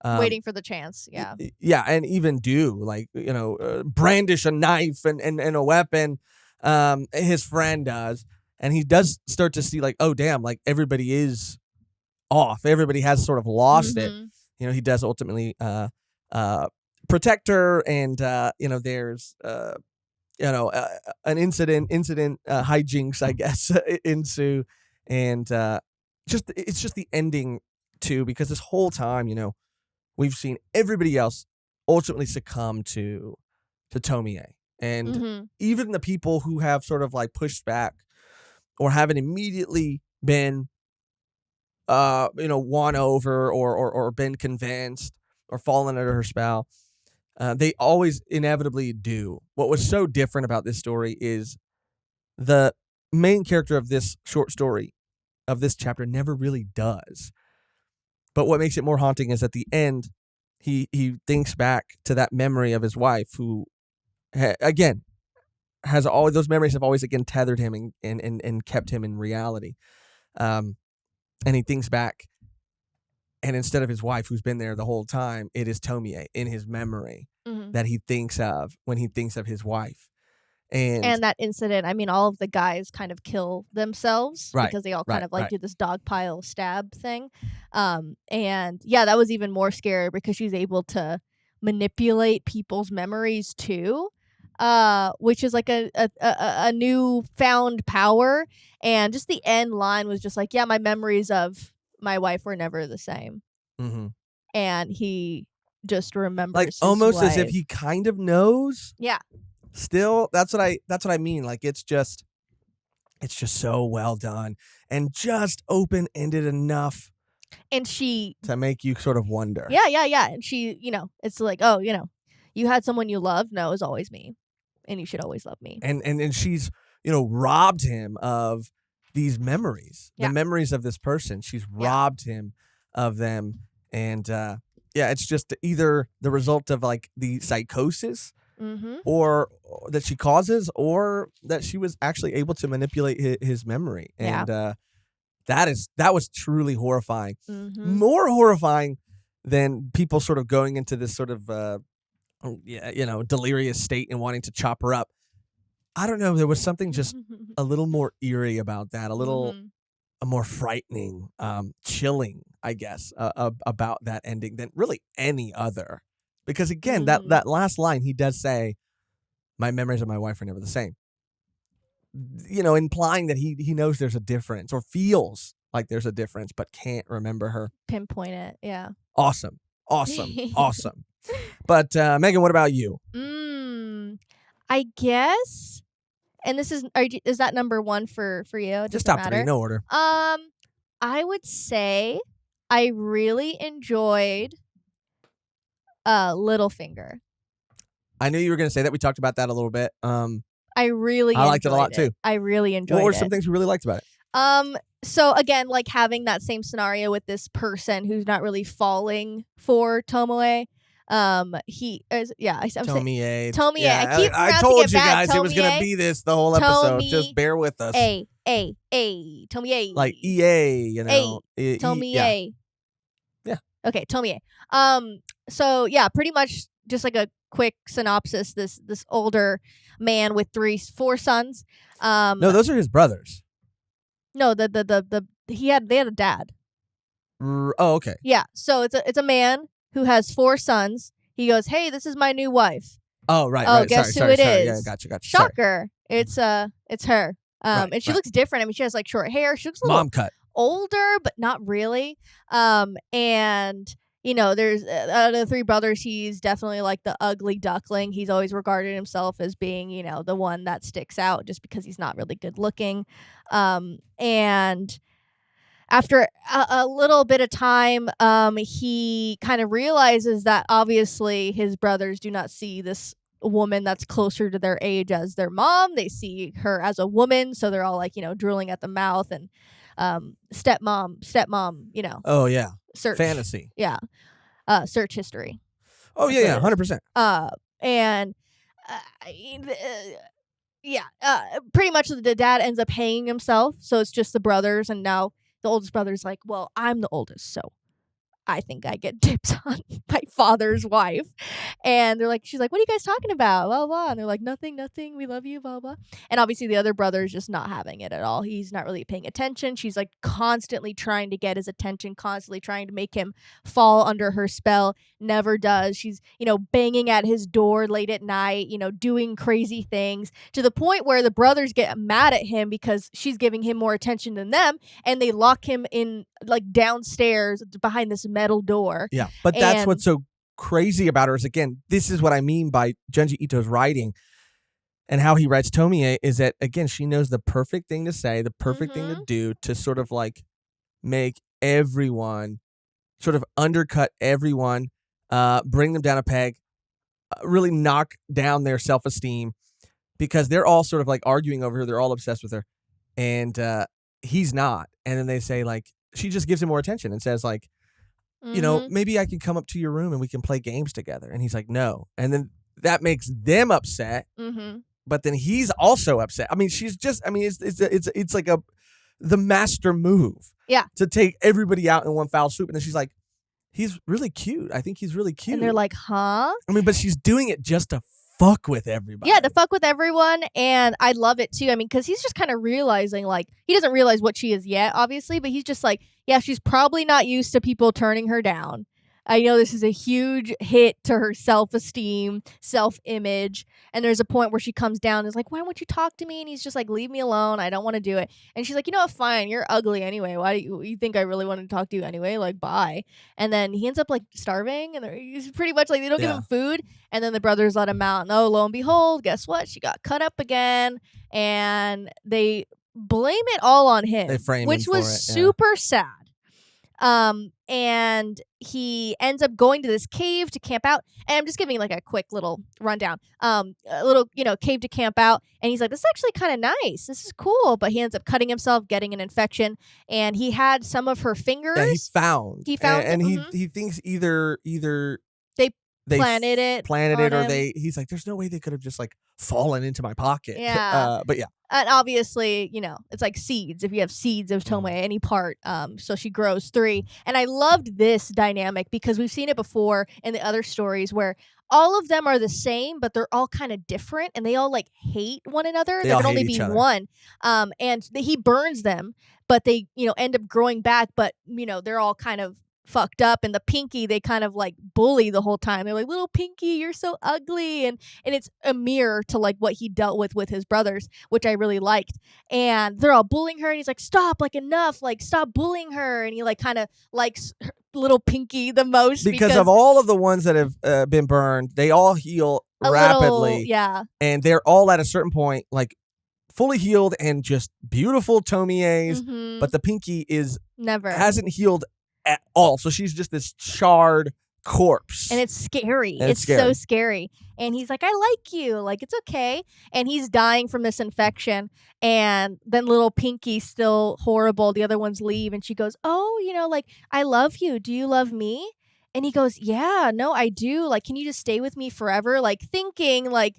Waiting for the chance. Yeah. Yeah. And even brandish a knife and a weapon. His friend does. And he does start to see, like, oh, damn, like, everybody is off. Everybody has sort of lost it. He does ultimately protect her, and there's an incident hijinks, I guess, ensue, and it's just the ending too, because this whole time we've seen everybody else ultimately succumb to Tomie, and even the people who have sort of like pushed back or haven't immediately been won over or been convinced or fallen under her spell. They always inevitably do. What was so different about this story is the main character of this short story, of this chapter, never really does. But what makes it more haunting is at the end, he thinks back to that memory of his wife, who, again, has all those memories have always again tethered him and kept him in reality. And he thinks back, and instead of his wife, who's been there the whole time, it is Tomie in his memory that he thinks of when he thinks of his wife. And that incident, I mean, all of the guys kind of kill themselves because they all kind of like do this dog pile stab thing. And yeah, that was even more scary because she's able to manipulate people's memories too. which is like a new found power. And just the end line was just like, yeah, my memories of my wife were never the same. Mm-hmm. And he just remembers like his almost as if wife. he kind of knows. Yeah. Still, that's what I mean. Like it's just so well done and just open ended enough. And she to make you sort of wonder. Yeah. And she, it's like, oh, you had someone you loved. No, it was always me, and you should always love me. And she's robbed him of these memories, Yeah. the memories of this person. She's robbed him of them, and it's just either the result of like the psychosis, or that she causes, or that she was actually able to manipulate his memory, and that was truly horrifying. More horrifying than people sort of going into this sort of delirious state and wanting to chop her up. I don't know. There was something just a little more eerie about that, a little more frightening, chilling, I guess, about that ending than really any other. Because again, that last line, he does say, "My memories of my wife are never the same." Implying that he knows there's a difference, or feels like there's a difference, but can't remember her. Pinpoint it, yeah. Awesome. But Mehgan, what about you? I guess, and this is that number one for you? Just top three, no order. I would say I really enjoyed Littlefinger. I knew you were going to say that. We talked about that a little bit. I liked it a lot too. I really enjoyed it. What were some things you really liked about it? So again, like having that same scenario with this person who's not really falling for Tomie. He is, I'm Tomie. Tomie. Yeah, I told you guys it was gonna be this the whole episode. Just bear with us. Tomie. Like EA, Tomie. Yeah. Okay, Tomie. So yeah, pretty much just like a quick synopsis. This older man with 4 sons. No, those are his brothers. No, they had a dad. Oh, okay. Yeah, so it's a man who has 4 sons. He goes, "Hey, this is my new wife." Oh, right. Oh, guess who it is? Yeah, gotcha. Shocker! It's her. And she right. looks different. I mean, she has like short hair. She looks a little mom cut, older, but not really. And there's out of the 3 brothers, he's definitely like the ugly duckling. He's always regarded himself as being, the one that sticks out just because he's not really good looking. And after a little bit of time, he kind of realizes that obviously his brothers do not see this woman that's closer to their age as their mom. They see her as a woman, so they're all like, drooling at the mouth, and stepmom, Oh yeah. Search fantasy. Yeah. Search history. Oh yeah, 100%. And pretty much the dad ends up hanging himself, so it's just the brothers, and now the oldest brother's like, well, I'm the oldest, so I think I get dibs on my father's wife. And she's like, what are you guys talking about? Blah, blah. And they're like, nothing, we love you, blah, blah. And obviously the other brother's just not having it at all. He's not really paying attention. She's like constantly trying to get his attention, constantly trying to make him fall under her spell. Never does. She's, banging at his door late at night, doing crazy things, to the point where the brothers get mad at him because she's giving him more attention than them. And they lock him in like downstairs behind this metal door. Yeah, but that's what's so crazy about her is, again, this is what I mean by Junji Ito's writing and how he writes Tomie, is that, again, she knows the perfect thing to say, the perfect thing to do to sort of like make everyone, sort of undercut everyone, bring them down a peg, really knock down their self-esteem, because they're all sort of like arguing over her. They're all obsessed with her. And he's not. And then they say, like, she just gives him more attention and says, like, maybe I can come up to your room and we can play games together. And he's like, no. And then that makes them upset. But then he's also upset. I mean, she's just, it's like the master move. Yeah. To take everybody out in one foul swoop. And then she's like, he's really cute. I think he's really cute. And they're like, huh? I mean, but she's doing it just to fuck with everybody. Yeah, to fuck with everyone. And I love it too. I mean, because he's just kind of realizing, like, he doesn't realize what she is yet, obviously, but he's just like, yeah, she's probably not used to people turning her down. I know this is a huge hit to her self-esteem, self-image. And there's a point where she comes down and is like, why won't you talk to me? And he's just like, leave me alone. I don't want to do it. And she's like, you know what? Fine. You're ugly anyway. Why do you think I really wanted to talk to you anyway? Like, bye. And then he ends up like starving. And he's pretty much like, they don't give him food. And then the brothers let him out. And oh, lo and behold, guess what? She got cut up again. And they blame it all on him. They frame which him was for it, super sad. And he ends up going to this cave to camp out. And I'm just giving like a quick little rundown. A little, cave to camp out. And he's like, this is actually kind of nice. This is cool. But he ends up cutting himself, getting an infection. And he had some of her fingers. Yeah, he found. And he thinks either they planted it or him. he's like, there's no way they could have just like fallen into my pocket. Yeah. But yeah. And obviously, it's like seeds. If you have seeds of Tomie, any part, so she grows 3. And I loved this dynamic because we've seen it before in the other stories where all of them are the same, but they're all kind of different, and they all like hate one another. There can only be one. And he burns them, but they, end up growing back. But they're all kind of fucked up, and the Pinky, they kind of like bully the whole time. They're like, little Pinky, you're so ugly, and it's a mirror to like what he dealt with his brothers, which I really liked. And they're all bullying her, and he's like, stop, like enough, like stop bullying her. And he like kind of likes little Pinky the most because of all of the ones that have been burned, they all heal rapidly. And they're all at a certain point like fully healed and just beautiful Tomies. But the Pinky hasn't healed at all, so she's just this charred corpse, and it's scary. It's so scary. And he's like, I like you, like it's okay. And he's dying from this infection, and then little Pinky's still horrible. The other ones leave, and she goes, oh, like, I love you, do you love me? And he goes, yeah, no, I do, like, can you just stay with me forever? Like thinking like,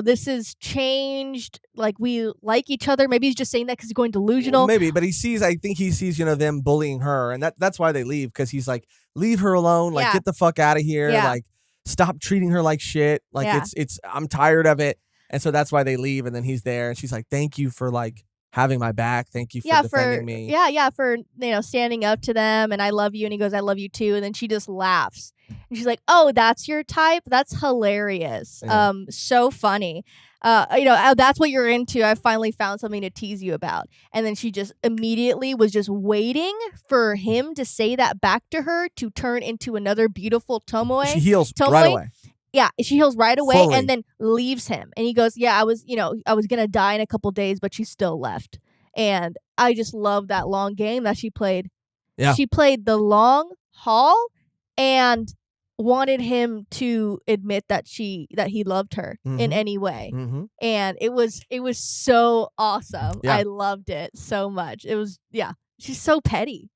this is changed. Like, we like each other. Maybe he's just saying that because he's going delusional. Well, maybe, but I think he sees, them bullying her. And that's why they leave. Because he's like, leave her alone. Like, get the fuck out of here. Yeah. Like, stop treating her like shit. Like, I'm tired of it. And so that's why they leave. And then he's there. And she's like, thank you for, like, having my back. Thank you for defending me. Yeah, for, standing up to them. And I love you. And he goes, I love you too. And then she just laughs. And she's like, oh, that's your type? That's hilarious. Yeah. So funny. That's what you're into. I finally found something to tease you about. And then she just immediately was just waiting for him to say that back to her to turn into another beautiful Tomie. She heals right away. Yeah, she heals right away. Fully. And then leaves him. And he goes, yeah, I was going to die in a couple days, but she still left. And I just love that long game that she played. Yeah. She played the long haul and wanted him to admit that he loved her in any way. And it was so awesome. I loved it so much. It was, she's so petty.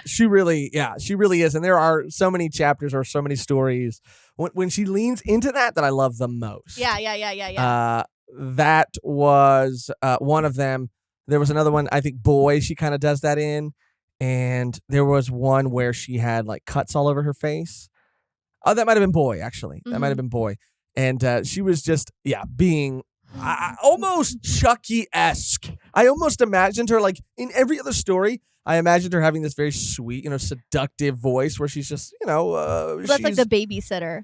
She really is. And there are so many chapters or so many stories when she leans into that I love the most. Yeah. That was one of them. There was another one, I think Boy, she kind of does that in. And there was one where she had like cuts all over her face. Oh, that might have been Boy, actually. That might have been Boy. And she was just, being almost Chucky-esque. I almost imagined her, like, in every other story, I imagined her having this very sweet, seductive voice where she's just, that's like the babysitter.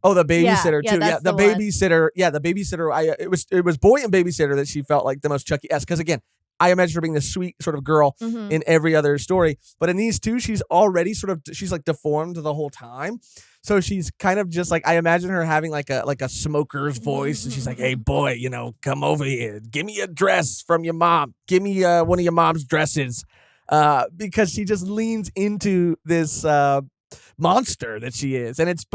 Oh, the babysitter too. Yeah, the babysitter. One. Yeah, the babysitter. It was Boy and Babysitter that she felt like the most Chucky-esque. Because again, I imagine her being this sweet sort of girl in every other story. But in these two, she's already she's like deformed the whole time. So she's kind of just like, I imagine her having like a smoker's voice. And she's like, hey, boy, come over here. Give me a dress from your mom. Give me one of your mom's dresses. Because she just leans into this monster that she is. And it's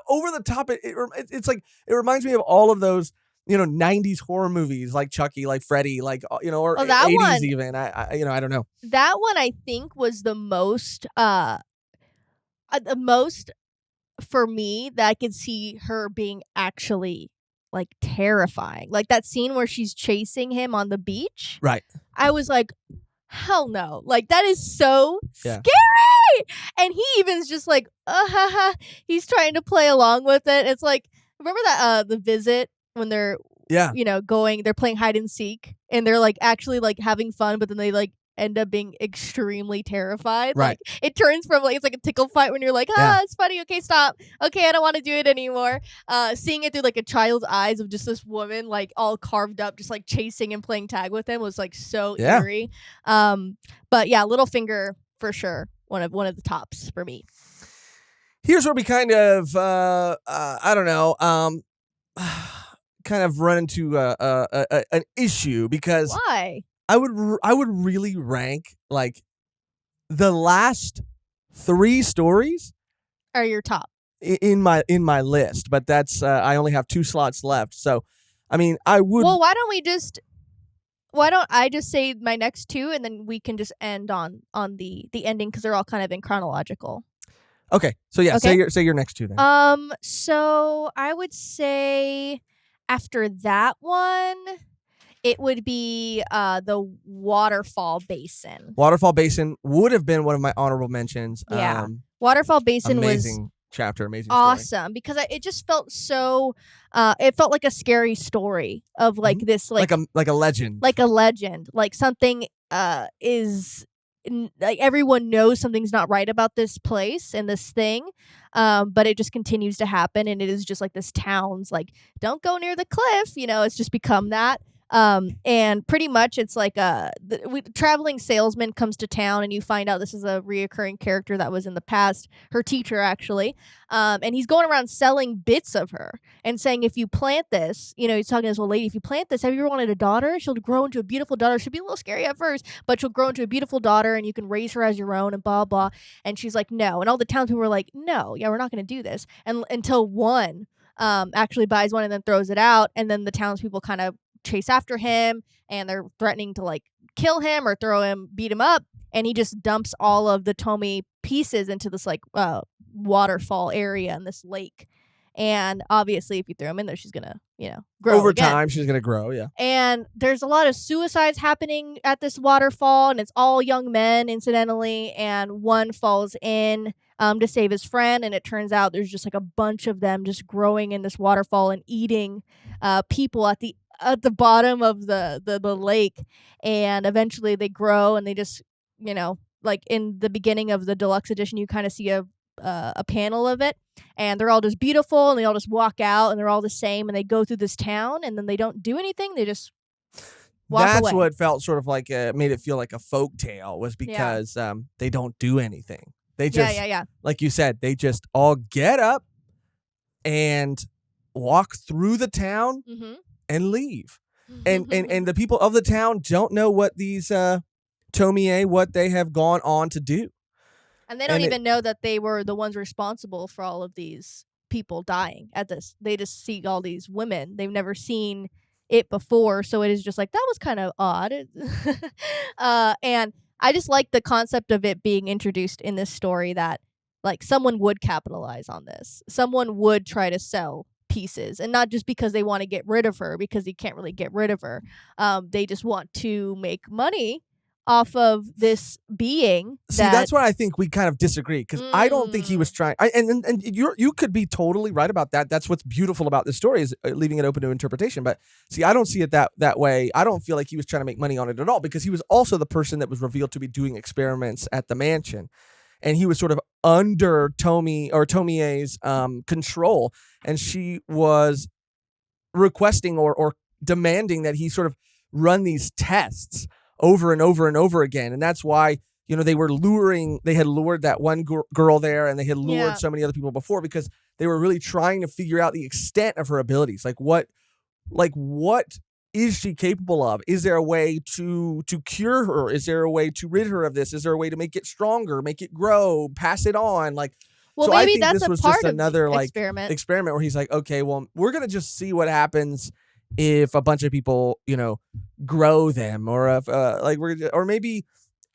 over the top. It's like, it reminds me of all of those 90s horror movies like Chucky, like Freddy, like, or 80s one, even. I don't know. That one I think was the most for me that I could see her being actually like terrifying. Like that scene where she's chasing him on the beach. Right. I was like, hell no. Like that is so scary. And he even's just like, he's trying to play along with it. It's like, remember that The Visit? When they're they're playing hide and seek and they're like actually like having fun, but then they like end up being extremely terrified. Right. Like it turns from like it's like a tickle fight when you're like, it's funny, okay, stop. Okay, I don't want to do it anymore. Seeing it through like a child's eyes of just this woman like all carved up, just like chasing and playing tag with him was like so eerie. But yeah, Littlefinger for sure. One of the tops for me. Here's where we kind of I don't know, kind of run into an issue because why? I would really rank like the last 3 stories are your top in my list, but that's I only have 2 slots left. So, I mean, I would. Well, why don't I just say my next 2 and then we can just end on the ending because they're all kind of in chronological. Okay, so yeah, say your next 2 then. So I would say after that one, it would be the Waterfall Basin. Waterfall Basin would have been one of my honorable mentions. Yeah, Waterfall Basin amazing was chapter, amazing awesome story. because it just felt so. It felt like a scary story of like this like a legend, like something is. Like everyone knows something's not right about this place and this thing, but it just continues to happen, and it is just like this town's like, don't go near the cliff, it's just become that. And pretty much it's like traveling salesman comes to town, and you find out this is a reoccurring character that was in the past, her teacher actually, and he's going around selling bits of her and saying, if you plant this, he's talking to this old lady, if you plant this, have you ever wanted a daughter? She'll grow into a beautiful daughter. She'll be a little scary at first, but she'll grow into a beautiful daughter, and you can raise her as your own, and blah blah. And she's like, no. And all the townspeople were like, no, yeah, we're not going to do this. And until one actually buys one and then throws it out, and then the townspeople kind of chase after him, and they're threatening to like kill him or beat him up, and he just dumps all of the Tomie pieces into this like waterfall area in this lake. And obviously if you throw him in there, she's gonna grow over again. time. She's gonna grow. Yeah. And there's a lot of suicides happening at this waterfall, and it's all young men incidentally, and one falls in to save his friend, and it turns out there's just like a bunch of them just growing in this waterfall and eating people at the bottom of the lake. And eventually they grow, and they just like in the beginning of the deluxe edition you kind of see a panel of it, and they're all just beautiful, and they all just walk out, and they're all the same, and they go through this town, and then they don't do anything, they just walk away. That's what felt sort of like made it feel like a folk tale, was because they don't do anything. They just like you said, they just all get up and walk through the town and leave. And the people of the town don't know what these Tomie, what they have gone on to do. And they don't even know that they were the ones responsible for all of these people dying at this. They just see all these women. They've never seen it before, so it is just like, that was kind of odd. And I just like the concept of it being introduced in this story, that like someone would capitalize on this. Someone would try to sell pieces, and not just because they want to get rid of her, because you can't really get rid of her. They just want to make money off of this being. That's why I think we kind of disagree, because I don't think he was trying. And you could be totally right about that. That's what's beautiful about this story, is leaving it open to interpretation. But see, I don't see it that way. I don't feel like he was trying to make money on it at all, because he was also the person that was revealed to be doing experiments at the mansion, and he was sort of under Tomie's control, and she was requesting or demanding that he sort of run these tests over and over and over again. And that's why, they had lured that one girl there, and they had lured so many other people before, because they were really trying to figure out the extent of her abilities. Like what is she capable of? Is there a way to cure her? Is there a way to rid her of this? Is there a way to make it stronger, make it grow, pass it on? Like, well, so maybe I think that's this was part just another like experiment where he's like, okay, well, we're gonna just see what happens if a bunch of people, grow them, or if or maybe,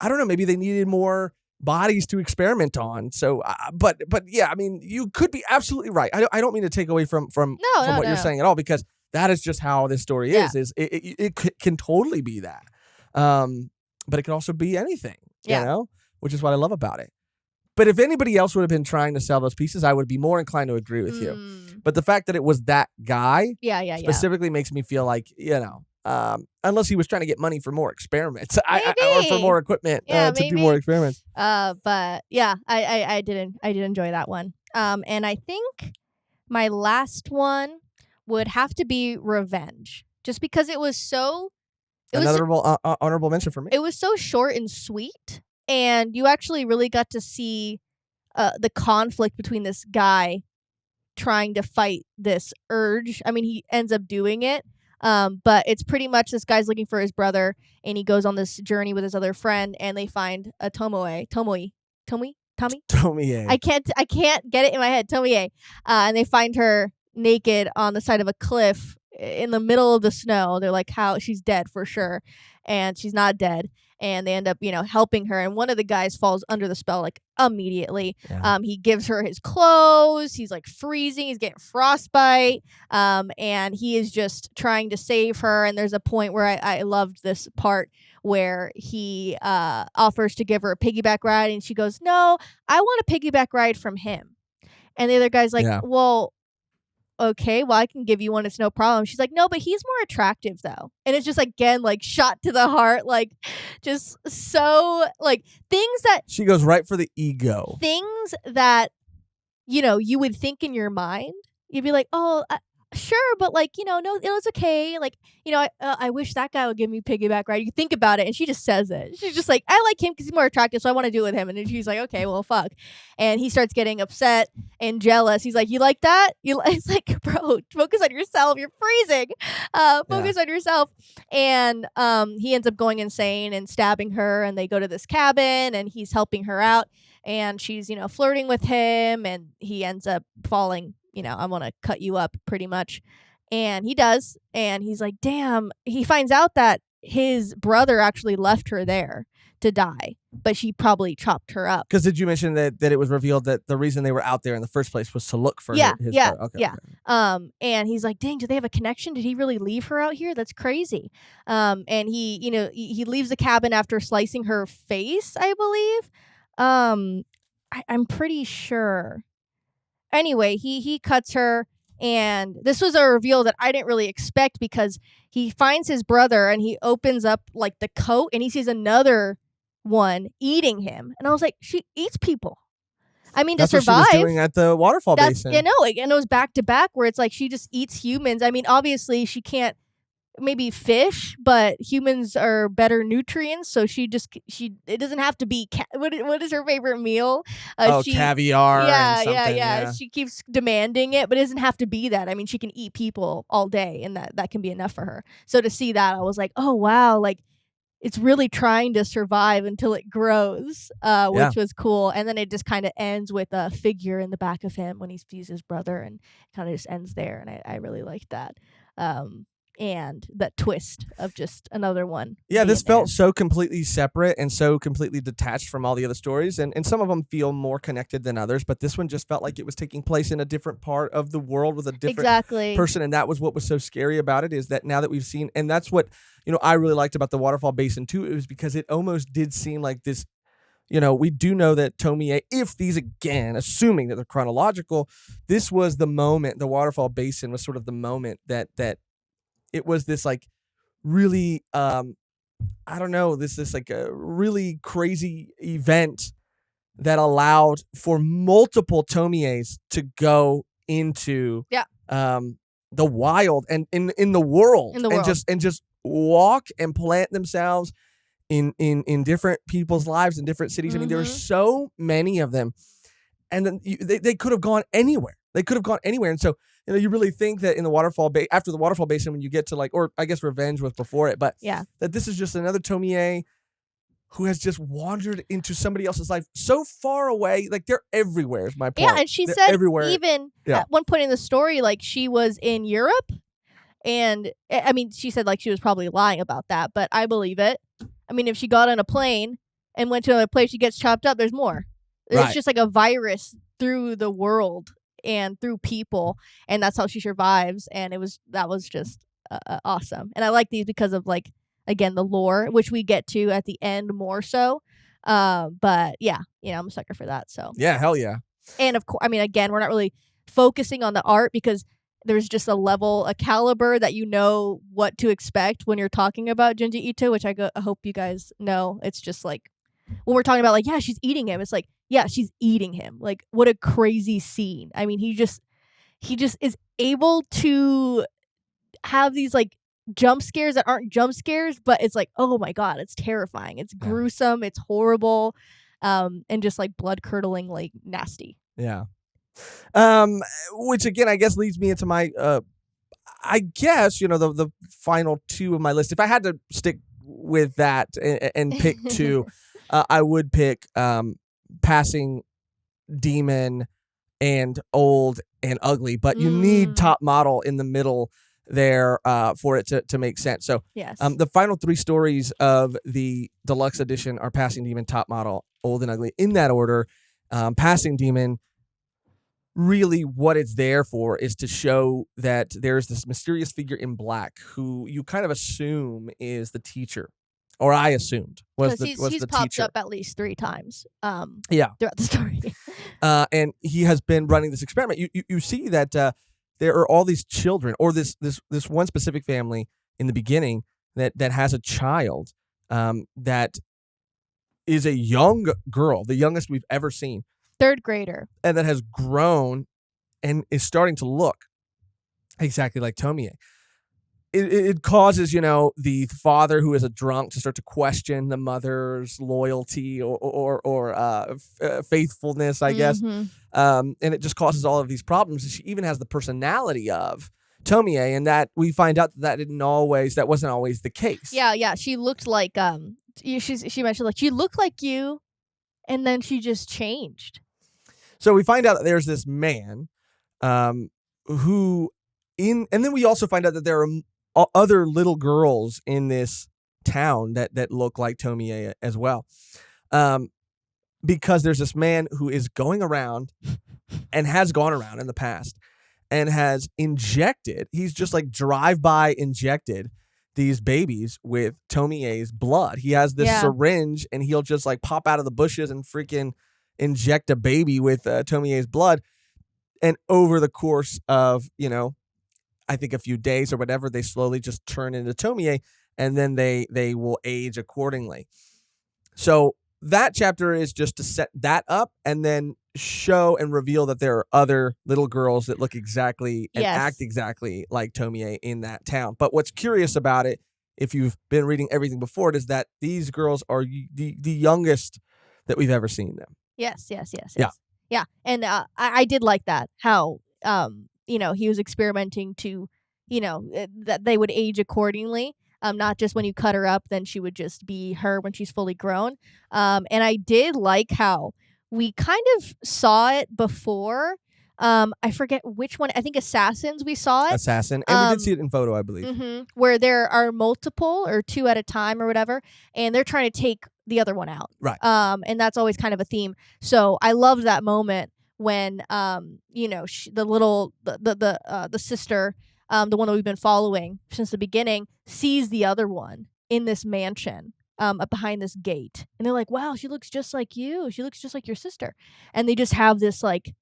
I don't know, maybe they needed more bodies to experiment on. So, but yeah, I mean, you could be absolutely right. I don't mean to take away from what you're saying at all, because that is just how this story is. It can totally be that, but it can also be anything. Which is what I love about it. But if anybody else would have been trying to sell those pieces, I would be more inclined to agree with you. But the fact that it was that guy specifically makes me feel like, unless he was trying to get money for more experiments, or for Maybe. more equipment Yeah, to do more experiments. But yeah, I did enjoy that one. And I think my last one would have to be Revenge, just because it was Another honorable mention for me. it was so short and sweet, and you actually really got to see the conflict between this guy trying to fight this urge. I mean, he ends up doing it. But it's pretty much this guy's looking for his brother, and he goes on this journey with his other friend, and they find a Tomie. Tomie. I can't get it in my head. Tomie. And they find her naked on the side of a cliff in the middle of the snow. They're like, how she's dead for sure, and she's not dead. And they end up, helping her. And one of the guys falls under the spell like immediately. Yeah. He gives her his clothes. He's like freezing. He's getting frostbite. And he is just trying to save her. And there's a point where I loved this part where he offers to give her a piggyback ride, and she goes, "No, I want a piggyback ride from him." And the other guy's like, Yeah. "Well, okay, well, I can give you one. It's no problem." She's like, "No, but he's more attractive though." And it's just again, like shot to the heart, like just so like things that She goes right for the ego. things that you would think in your mind. You'd be like, "Oh, sure, but like, no, it's okay. Like, I wish that guy would give me piggyback ride." You think about it, and she just says it. She's just like, "I like him because he's more attractive, so I want to do it with him." And then she's like, "Okay, well, fuck." And he starts getting upset and jealous. He's like, "You like that?" It's like, bro, focus on yourself. You're freezing. Focus on yourself. And he ends up going insane and stabbing her. And they go to this cabin, and he's helping her out. And she's, flirting with him, and he ends up falling. "I want to cut you up," pretty much. And he does. And he's like, damn. He finds out that his brother actually left her there to die, but she probably chopped her up. Because did you mention that it was revealed that the reason they were out there in the first place was to look for his brother? Okay. And he's like, dang, do they have a connection? Did he really leave her out here? That's crazy. And he, he leaves the cabin after slicing her face, I believe. I'm pretty sure. Anyway, he cuts her, and this was a reveal that I didn't really expect, because he finds his brother and he opens up like the coat, and he sees another one eating him. And I was like, she eats people. I mean, That's to survive. what she was doing at the Waterfall Basin. And it was back to back, where it's like she just eats humans. I mean, obviously she can't maybe fish, but humans are better nutrients, so it doesn't have to be what is her favorite meal? Caviar. Yeah. She keeps demanding it, but it doesn't have to be that. I mean, she can eat people all day, and that can be enough for her. So to see that, I was like, oh wow, like it's really trying to survive until it grows, which was cool. And then it just kind of ends with a figure in the back of him when he sees his brother, and kind of just ends there. And I really liked that. And that twist of just another one. Yeah, this felt so completely separate and so completely detached from all the other stories. And some of them feel more connected than others, but this one just felt like it was taking place in a different part of the world with a different person. And that was what was so scary about it, is that now that we've seen, and that's what, I really liked about the Waterfall Basin too. It was because it almost did seem like this, we do know that Tomie, if these, again, assuming that they're chronological, this was the moment, the Waterfall Basin was sort of the moment that it was this like really, I don't know, this like a really crazy event that allowed for multiple Tomies to go into the wild and in the world, and just walk and plant themselves in different people's lives in different cities. I mean, there were so many of them, and then they could have gone anywhere. And so, you really think that in the after the Waterfall Basin, when you get to or I guess Revenge was before it, but that this is just another Tomie who has just wandered into somebody else's life so far away. Like, they're everywhere is my point. Yeah, and she they're said everywhere. even at one point in the story, like she was in Europe, and I mean, she said like she was probably lying about that, but I believe it. I mean, if she got on a plane and went to another place, she gets chopped up, there's more. It's just like a virus through the world and through people, and that's how she survives. And that was just awesome. And I like these because of, like, again, the lore, which we get to at the end more so. But yeah, I'm a sucker for that. So yeah, hell yeah. And of course, I mean, again, we're not really focusing on the art because there's just a caliber that you know what to expect when you're talking about Junji Ito, which I hope you guys know. It's just like when we're talking about like, yeah, she's eating him. It's like, yeah, she's eating him. Like, what a crazy scene. I mean, he just is able to have these like jump scares that aren't jump scares, but it's like, oh my god, it's terrifying. It's gruesome. It's horrible, and just like blood curdling, like nasty. Yeah. Which again, I guess leads me into my, I guess, the final two of my list. If I had to stick with that and pick two, I would pick Passing Demon and Old and Ugly, but you need Top Model in the middle there for it to make sense. So yes. The final three stories of the deluxe edition are Passing Demon, Top Model, Old and Ugly, in that order. Passing Demon, really what it's there for is to show that there's this mysterious figure in black who you kind of assume is the teacher, or I assumed was the he's teacher. Popped up at least 3 times throughout the story. And he has been running this experiment. You see that there are all these children, or this one specific family in the beginning that has a child that is a young girl, the youngest we've ever seen. 3rd grader. And that has grown and is starting to look exactly like Tomie. It causes, the father, who is a drunk, to start to question the mother's loyalty or faithfulness, I guess. And it just causes all of these problems. And she even has the personality of Tomie, and that we find out that wasn't always the case. Yeah. She looked like she mentioned like she looked like you, and then she just changed. So we find out that there's this man and then we also find out that there are other little girls in this town that look like Tomie as well. Because there's this man who is going around and has gone around in the past and has injected, he's just like drive-by injected these babies with Tomie's blood. He has this syringe, and he'll just like pop out of the bushes and freaking inject a baby with Tomie's blood. And over the course of, I think a few days or whatever, they slowly just turn into Tomie, and then they will age accordingly. So that chapter is just to set that up and then show and reveal that there are other little girls that look exactly and act exactly like Tomie in that town. But what's curious about it, if you've been reading everything before it, is that these girls are the youngest that we've ever seen them. Yes. Yeah. And I did like that, how he was experimenting to that they would age accordingly. Not just when you cut her up, then she would just be her when she's fully grown. And I did like how we kind of saw it before. I forget which one. I think Assassins, we saw it. Assassin. And we did see it in photo, I believe. Where there are multiple, or 2 at a time or whatever, and they're trying to take the other one out. Right. And that's always kind of a theme. So I loved that moment when, the sister, the one that we've been following since the beginning, sees the other one in this mansion behind this gate, and they're like, wow, she looks just like you, she looks just like your sister. And they just have this like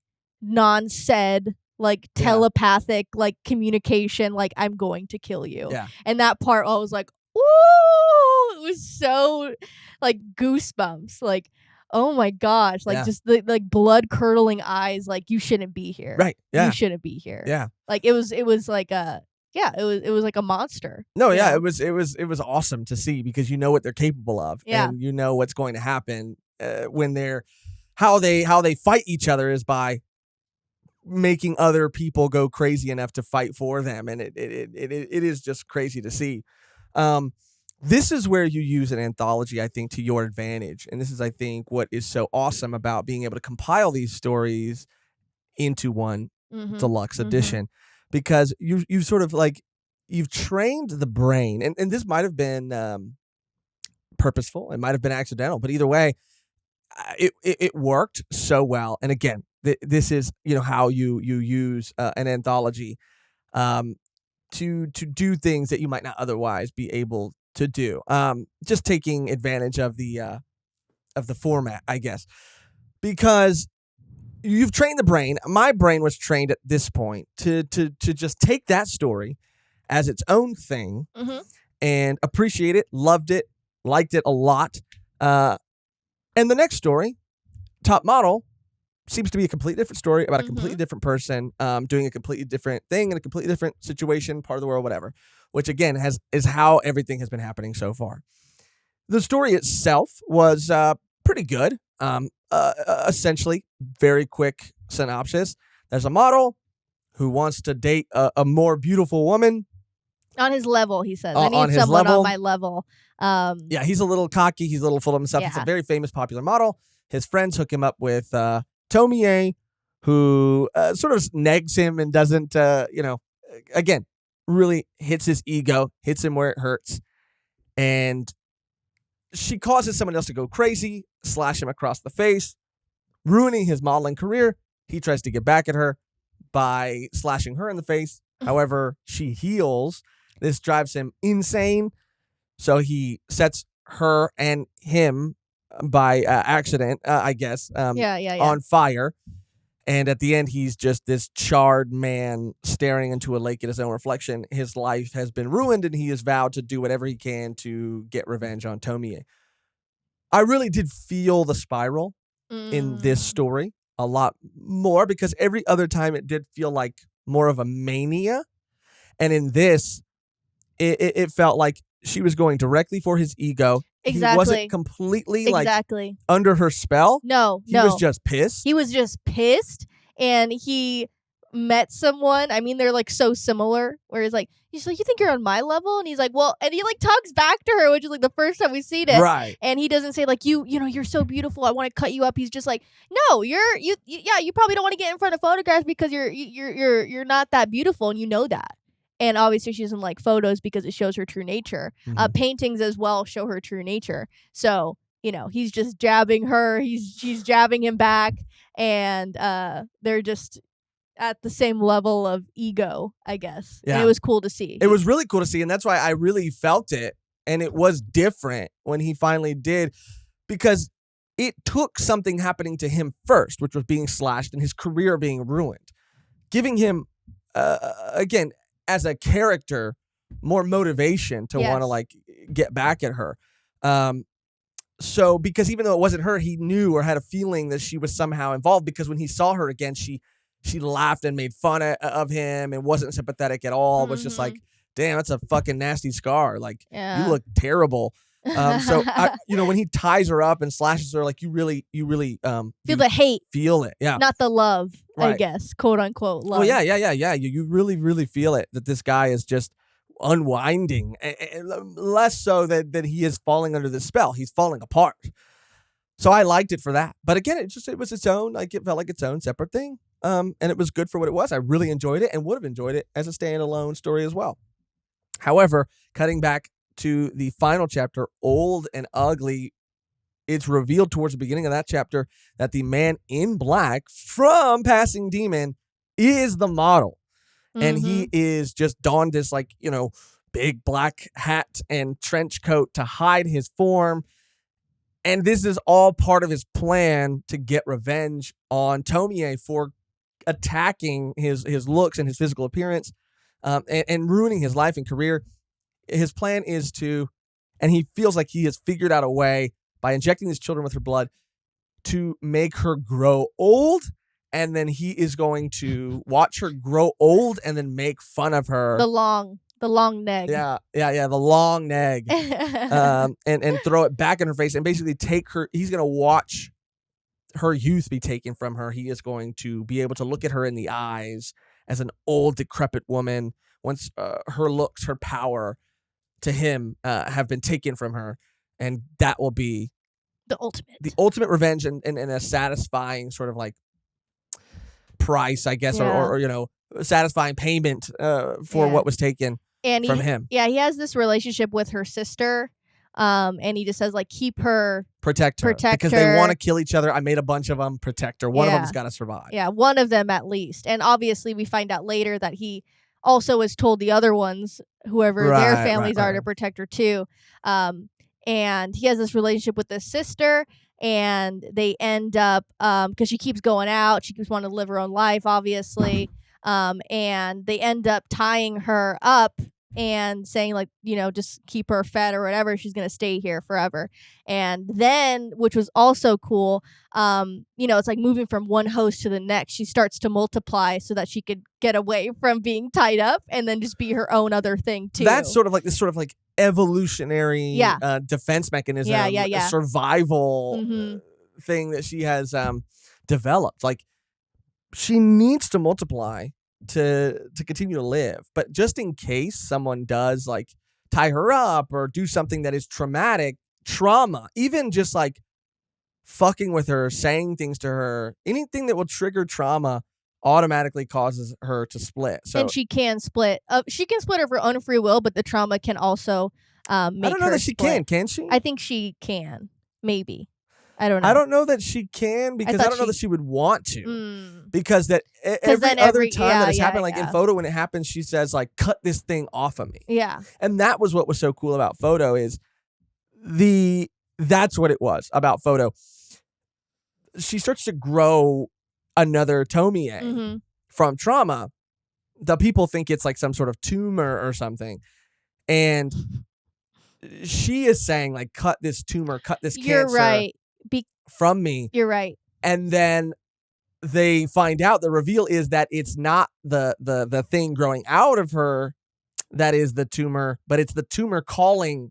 non-said, like telepathic, like communication, like, I'm going to kill you. And that part, I was like, ooh, it was so like goosebumps, like, oh my gosh, like just the like blood curdling eyes, like, you shouldn't be here. Right. Yeah. You shouldn't be here. Yeah. Like it was like a it was like a monster. No, yeah, it was awesome to see, because you know what they're capable of, and you know what's going to happen when they're how they fight each other is by making other people go crazy enough to fight for them, and it is just crazy to see. This is where you use an anthology, I think, to your advantage, and this is, I think, what is so awesome about being able to compile these stories into one deluxe edition, because you sort of like, you've trained the brain, and this might have been purposeful, it might have been accidental, but either way, it worked so well. And again, this is how you use an anthology to do things that you might not otherwise be able to do. Just taking advantage of the format, I guess, because you've trained the brain. My brain was trained at this point to just take that story as its own thing and appreciate it, loved it, liked it a lot. And the next story, Top Model, seems to be a completely different story about a completely different person doing a completely different thing in a completely different situation, part of the world, whatever. Which again is how everything has been happening so far. The story itself was pretty good. Essentially, very quick synopsis. There's a model who wants to date a more beautiful woman. On his level, he says. I need someone on my level. Yeah, he's a little cocky. He's a little full of himself. He's a very famous, popular model. His friends hook him up with Tomie, who sort of negs him and doesn't, again, really hits his ego, hits him where it hurts. And she causes someone else to go crazy, slash him across the face, ruining his modeling career. He tries to get back at her by slashing her in the face. However, she heals. This drives him insane. So he sets her and him by accident, I guess, on fire. And at the end, he's just this charred man staring into a lake at his own reflection. His life has been ruined, and he has vowed to do whatever he can to get revenge on Tomie. I really did feel the spiral in this story a lot more, because every other time it did feel like more of a mania. And in this, it felt like she was going directly for his ego. Exactly. He wasn't completely under her spell. No, he was just pissed. He was just pissed, and he met someone. I mean, they're like so similar. Where he's like, you think you're on my level? And he's like, well, and he like talks back to her, which is like the first time we've seen it. Right. And he doesn't say like, you're so beautiful, I want to cut you up. He's just like, no, you probably don't want to get in front of photographs because you're not that beautiful, and you know that. And obviously she doesn't like photos because it shows her true nature. Paintings as well show her true nature. So, he's just jabbing her. She's jabbing him back. And they're just at the same level of ego, I guess. Yeah. And it was cool to see. It was really cool to see. And that's why I really felt it. And it was different when he finally did. Because it took something happening to him first, which was being slashed and his career being ruined. Giving him, again, as a character, more motivation to want to get back at her. So because even though it wasn't her, he knew or had a feeling that she was somehow involved, because when he saw her again, she laughed and made fun of him and wasn't sympathetic at all. Was just like, damn, that's a fucking nasty scar. Like, you look terrible. So when he ties her up and slashes her, like you really feel the hate, feel it, yeah, not the love, right. I guess, quote unquote love. Oh yeah. You really feel it, that this guy is just unwinding, and less so that he is falling under the spell. He's falling apart. So I liked it for that. But again, it was its own. Like, it felt like its own separate thing. And it was good for what it was. I really enjoyed it, and would have enjoyed it as a standalone story as well. However, cutting back to the final chapter, Old and Ugly, it's revealed towards the beginning of that chapter that the man in black from Passing Demon is the model. And he is just donned this big black hat and trench coat to hide his form. And this is all part of his plan to get revenge on Tomie for attacking his looks and his physical appearance, and ruining his life and career. His plan is and he feels like he has figured out a way by injecting these children with her blood to make her grow old, and then he is going to watch her grow old and then make fun of her. The long neg. Yeah, the long neg. And throw it back in her face and basically take her. He's going to watch her youth be taken from her. He is going to be able to look at her in the eyes as an old, decrepit woman once her looks, her power to him have been taken from her. And that will be the ultimate revenge and a satisfying sort of like price, I guess, or satisfying payment for what was taken from him. Yeah, he has this relationship with her sister. And he just says, like, keep her, protect her, because they want to kill each other. I made a bunch of them. Protect her. One of them's got to survive. Yeah, one of them at least. And obviously, we find out later that he also has told the other ones, whoever their families are, to protect her too. And he has this relationship with his sister, and they end up because she keeps going out, she keeps wanting to live her own life, obviously, and they end up tying her up and saying, like, just keep her fed or whatever, she's gonna stay here forever. And then, which was also cool, it's like moving from one host to the next, she starts to multiply so that she could get away from being tied up and then just be her own other thing too. That's sort of like this sort of like evolutionary defense mechanism, survival thing that she has developed. Like, she needs to multiply to continue to live, but just in case someone does like tie her up or do something that is trauma, even just like fucking with her, saying things to her, anything that will trigger trauma automatically causes her to split. So, and she can split. She can split of her own free will, but the trauma can also make her I don't know that she split. can she? I think she can. Maybe. I don't know. I don't know that she can, because I don't know that she would want to. Because that every time that has happened, like in Photo, when it happens, she says like, cut this thing off of me. Yeah. And that was what was so cool about Photo, is that's what it was about Photo. She starts to grow another Tomie from trauma. The people think it's like some sort of tumor or something. And she is saying like, cut this tumor, cut this cancer from me. You're right. And then they find out, the reveal is that it's not the thing growing out of her that is the tumor, but it's the tumor calling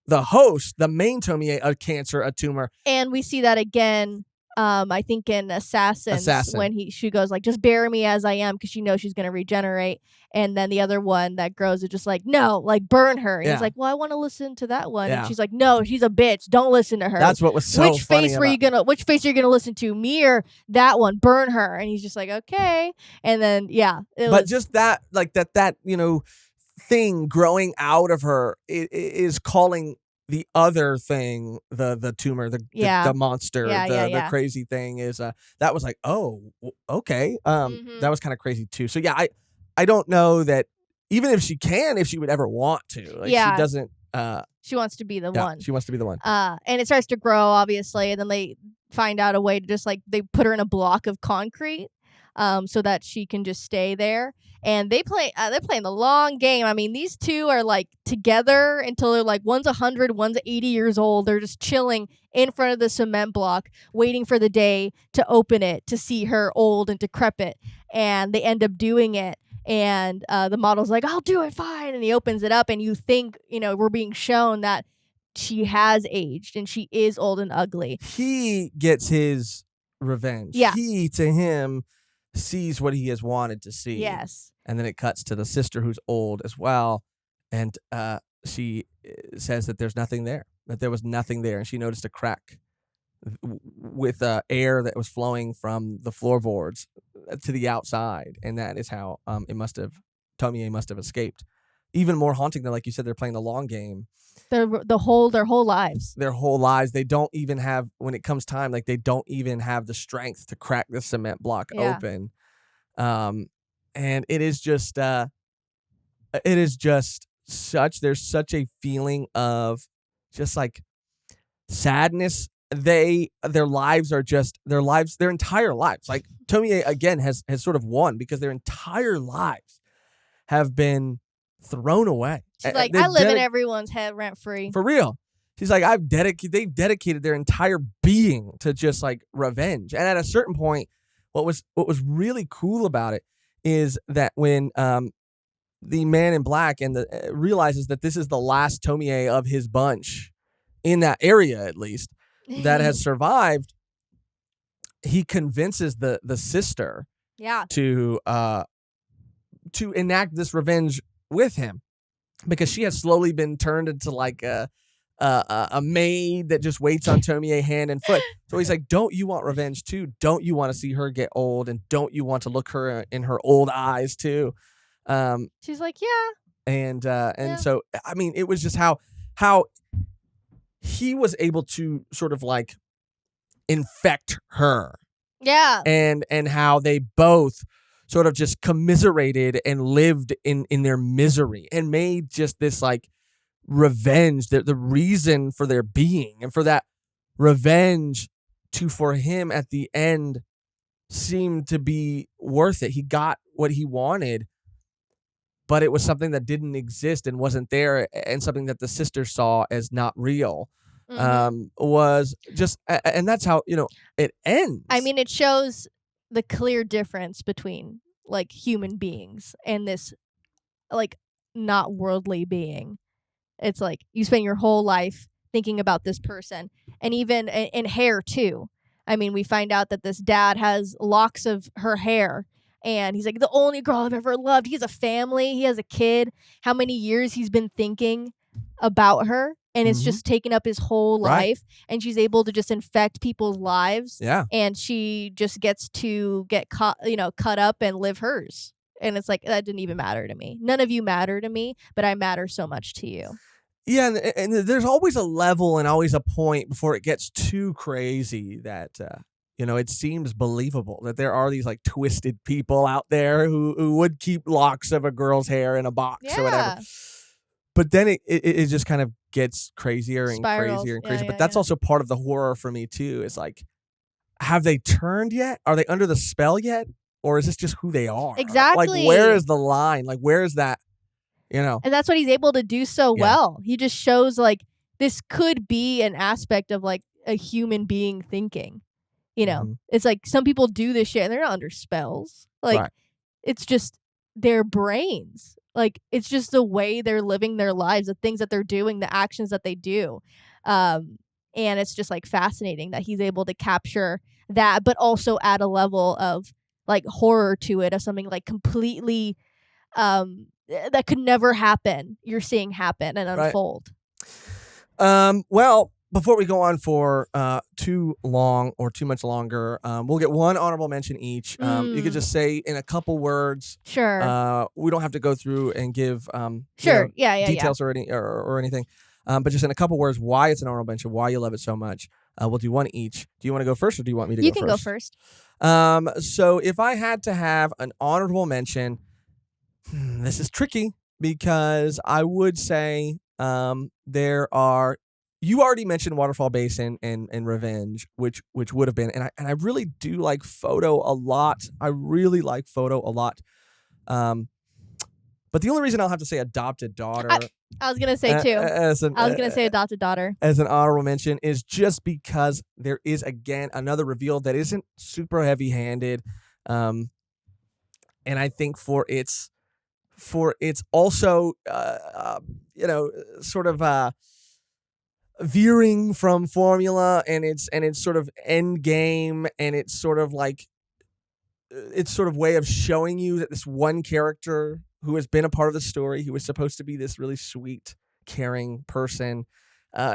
the host, the main Tomie, a cancer, a tumor. And we see that again, I think in Assassin. When she goes like, just bury me as I am, because she knows she's going to regenerate. And then the other one that grows is just like, no, like burn her. And he's like, well, I want to listen to that one. And she's like, no, she's a bitch. Don't listen to her. That's what was so Which funny face are you gonna listen to? Me or that one? Burn her. And he's just like, okay. And then just that, like that thing growing out of her is calling the other thing, the tumor, the monster, the crazy thing is that was like, oh, okay. That was kind of crazy too. So I don't know that even if she would ever want to. Like, she doesn't. She wants to be the one. She wants to be the one. And it starts to grow, obviously, and then they find out a way to just like, they put her in a block of concrete, so that she can just stay there. And they're playing the long game. I mean, these two are like together until they're like, one's 100, one's 80 years old. They're just chilling in front of the cement block, waiting for the day to open it to see her old and decrepit. And they end up doing it. And the model's like, I'll do it, fine. And he opens it up, and you think, we're being shown that she has aged and she is old and ugly. He gets his revenge. Yeah. He, to him, sees what he has wanted to see. Yes. And then it cuts to the sister, who's old as well. And she says that there's nothing there, that there was nothing there. And she noticed a crack with air that was flowing from the floorboards to the outside. And that is how Tomie must have escaped. Even more haunting than, like you said, they're playing the long game. Their whole lives. Their whole lives. They don't even have, when it comes time, like they don't even have the strength to crack the cement block open. And it is just there's such a feeling of just like sadness. Their entire lives, like Tomie again has sort of won, because their entire lives have been thrown away. She's like, I live in everyone's head rent free. For real. She's like, they've dedicated their entire being to just like revenge. And at a certain point, what was really cool about it is that when the man in black and realizes that this is the last Tomie of his bunch in that area, at least, that has survived, he convinces the sister to enact this revenge with him, because she has slowly been turned into like a maid that just waits on Tomie hand and foot. So he's like, don't you want revenge too? Don't you want to see her get old? And don't you want to look her in her old eyes too? She's like, yeah. And so, I mean, it was just how he was able to sort of like infect her. Yeah. And how they both sort of just commiserated and lived in their misery and made just this like revenge, the reason for their being, and for that revenge for him at the end seemed to be worth it. He got what he wanted, but it was something that didn't exist and wasn't there, and something that the sister saw as not real. Was just, and that's how, it ends. I mean, it shows the clear difference between like human beings and this like not worldly being. It's like you spend your whole life thinking about this person, and even in hair too. I mean, we find out that this dad has locks of her hair, and he's like, the only girl I've ever loved. He has a family. He has a kid. How many years he's been thinking about her, and it's just taken up his whole life. And she's able to just infect people's lives. Yeah. And she just gets to get cut up and live hers. And it's like, that didn't even matter to me. None of you matter to me, but I matter so much to you. Yeah, and there's always a level and always a point before it gets too crazy that it seems believable that there are these like twisted people out there who would keep locks of a girl's hair in a box or whatever. But then it just kind of gets crazier and crazier and crazier. But that's also part of the horror for me too. Is like, have they turned yet? Are they under the spell yet? Or is this just who they are? Exactly. Like, where is the line? Like, where is that? And that's what he's able to do so well. He just shows like this could be an aspect of like a human being thinking. It's like some people do this shit and they're not under spells. Like it's just their brains. Like it's just the way they're living their lives, the things that they're doing, the actions that they do. And it's just like fascinating that he's able to capture that, but also add a level of like horror to it, of something like completely that could never happen. You're seeing happen and unfold. Well, before we go on for too long or too much longer, we'll get one honorable mention each. You could just say in a couple words. Sure. We don't have to go through and give details or anything. But just in a couple words, why it's an honorable mention, why you love it so much. We'll do one each. Do you want to go first, or do you want me to go first? You can go first. So if I had to have an honorable mention, this is tricky because I would say there are. You already mentioned Waterfall Basin and Revenge, which would have been, and I really do like Photo a lot. I really like Photo a lot. But the only reason I'll have to say Adopted Daughter. I was gonna say too. I was gonna say Adopted Daughter as an honorable mention is just because there is again another reveal that isn't super heavy-handed, and I think for its also sort of veering from formula and its sort of end game and its sort of like its sort of way of showing you that this one character who has been a part of the story, who was supposed to be this really sweet, caring person,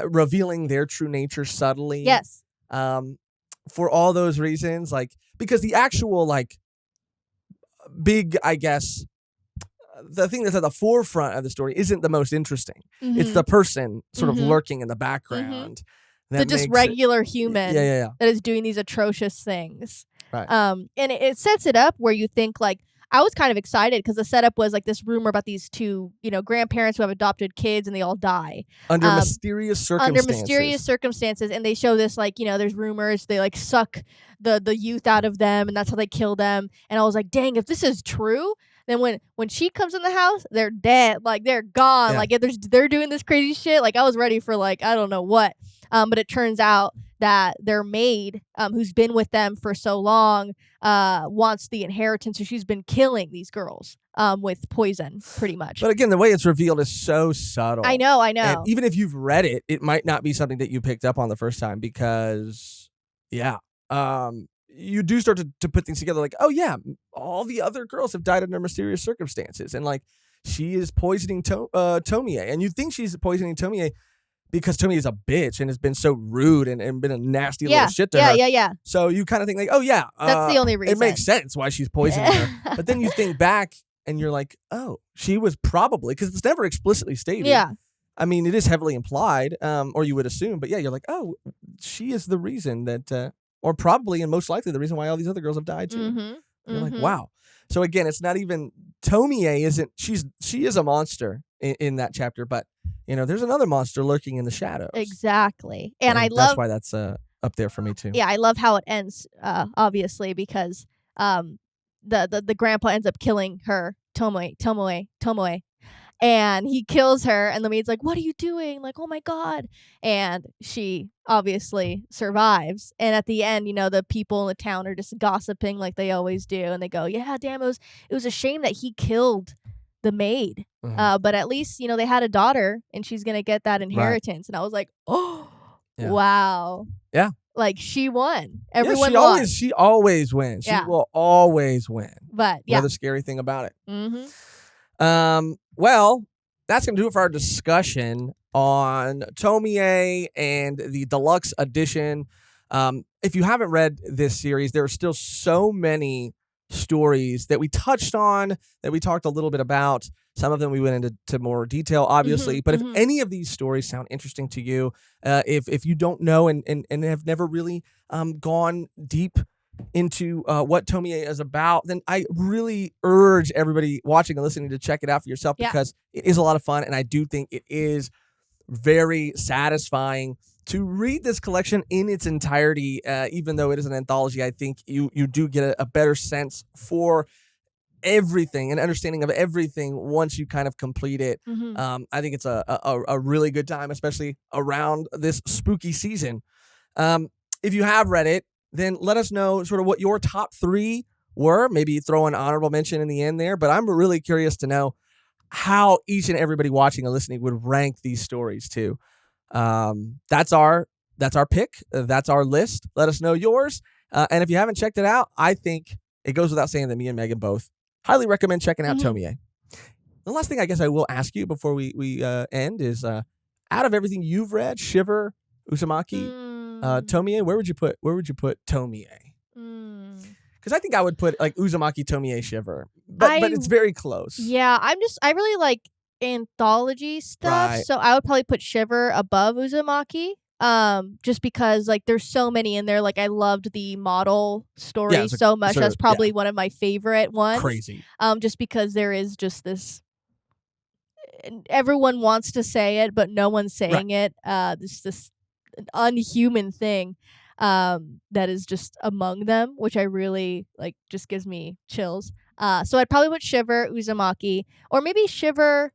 revealing their true nature subtly. Yes. For all those reasons, like because the actual like big, I guess, the thing that's at the forefront of the story isn't the most interesting. It's the person sort of lurking in the background. The just regular human that is doing these atrocious things. Right. And it sets it up where you think like, I was kind of excited because the setup was like this rumor about these two, grandparents who have adopted kids and they all die. Under mysterious circumstances. And they show this like, there's rumors they like suck the youth out of them and that's how they kill them. And I was like, dang, if this is true, then when she comes in the house, they're dead. Like they're gone. Yeah. Like they're doing this crazy shit. Like I was ready for like, I don't know what. But it turns out that their maid, who's been with them for so long, wants the inheritance. So she's been killing these girls with poison, pretty much. But again, the way it's revealed is so subtle. I know. And even if you've read it, it might not be something that you picked up on the first time because, you do start to put things together like, oh, yeah, all the other girls have died under mysterious circumstances. And like she is poisoning Tomie. And you think she's poisoning Tomie because Tomie is a bitch and has been so rude and been a nasty little shit to her. Yeah. So you kind of think like, oh, yeah. That's the only reason. It makes sense why she's poisoning her. But then you think back and you're like, oh, she was probably, because it's never explicitly stated. Yeah. I mean, it is heavily implied, or you would assume. But yeah, you're like, oh, she is the reason that, or probably and most likely the reason why all these other girls have died too. You're like, wow. So again, it's not even, Tomie isn't, she is a monster in that chapter, but there's another monster lurking in the shadows. Exactly. And I that's love why that's up there for me too. Yeah, I love how it ends, obviously, because the grandpa ends up killing her, Tomoe, and he kills her, and the maid's like, "What are you doing?" Like, "Oh my god!" And she obviously survives. And at the end, the people in the town are just gossiping like they always do, and they go, "Yeah, damn, it was a shame that he killed the maid, but at least they had a daughter, and she's gonna get that inheritance." And I was like, "Oh, Yeah. wow, Yeah." Like, she won. Everyone won. She always wins. Yeah. She will always win. But yeah. Another scary thing about it. Mm-hmm. Well, that's going to do it for our discussion on Tomie and the deluxe edition. If you haven't read this series, there are still so many stories that we touched on, that we talked a little bit about. Some of them we went into more detail, obviously. But if any of these stories sound interesting to you, if you don't know and have never really gone deep into what Tomie is about, then I really urge everybody watching and listening to check it out for yourself, because it is a lot of fun, and I do think it is very satisfying to read this collection in its entirety. Even though it is an anthology, I think you do get a better sense for everything and understanding of everything once you kind of complete it. I think it's a really good time, especially around this spooky season. If you have read it, then let us know sort of what your top 3 were. Maybe throw an honorable mention in the end there. But I'm really curious to know how each and everybody watching and listening would rank these stories too. That's our pick. That's our list. Let us know yours. And if you haven't checked it out, I think it goes without saying that me and Mehgan both highly recommend checking out Tomie. The last thing I guess I will ask you before we end is, out of everything you've read, Shiver, Uzumaki, Tomie, where would you put Tomie? Because I think I would put like Uzumaki, Tomie, Shiver, but it's very close. Yeah, I really like anthology stuff, Right. so I would probably put Shiver above Uzumaki. Just because like there's so many in there. Like, I loved the model story so much. That's probably one of my favorite ones. Crazy. Just because there is just this. Everyone wants to say it, but no one's saying it. This unhuman thing that is just among them, which I really like, just gives me chills. So I'd probably put Shiver, Uzumaki, or maybe Shiver,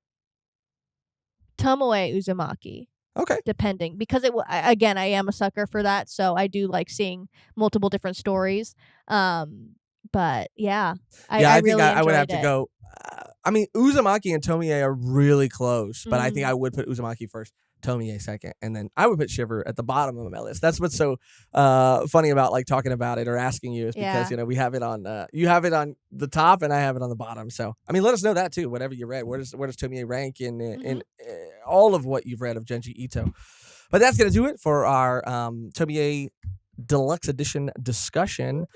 Tomoe, Uzumaki. Okay. Depending, because again, I am a sucker for that, so I do like seeing multiple different stories. But yeah, I think I would have to go. I mean, Uzumaki and Tomie are really close, but I think I would put Uzumaki first, Tomie second, and then I would put Shiver at the bottom of my list. That's what's so funny about like talking about it or asking you, is because we have it on you have it on the top and I have it on the bottom. So I mean, let us know that too. Whatever you read, where does Tomie rank in all of what you've read of Junji Ito? But that's gonna do it for our Tomie Deluxe Edition discussion.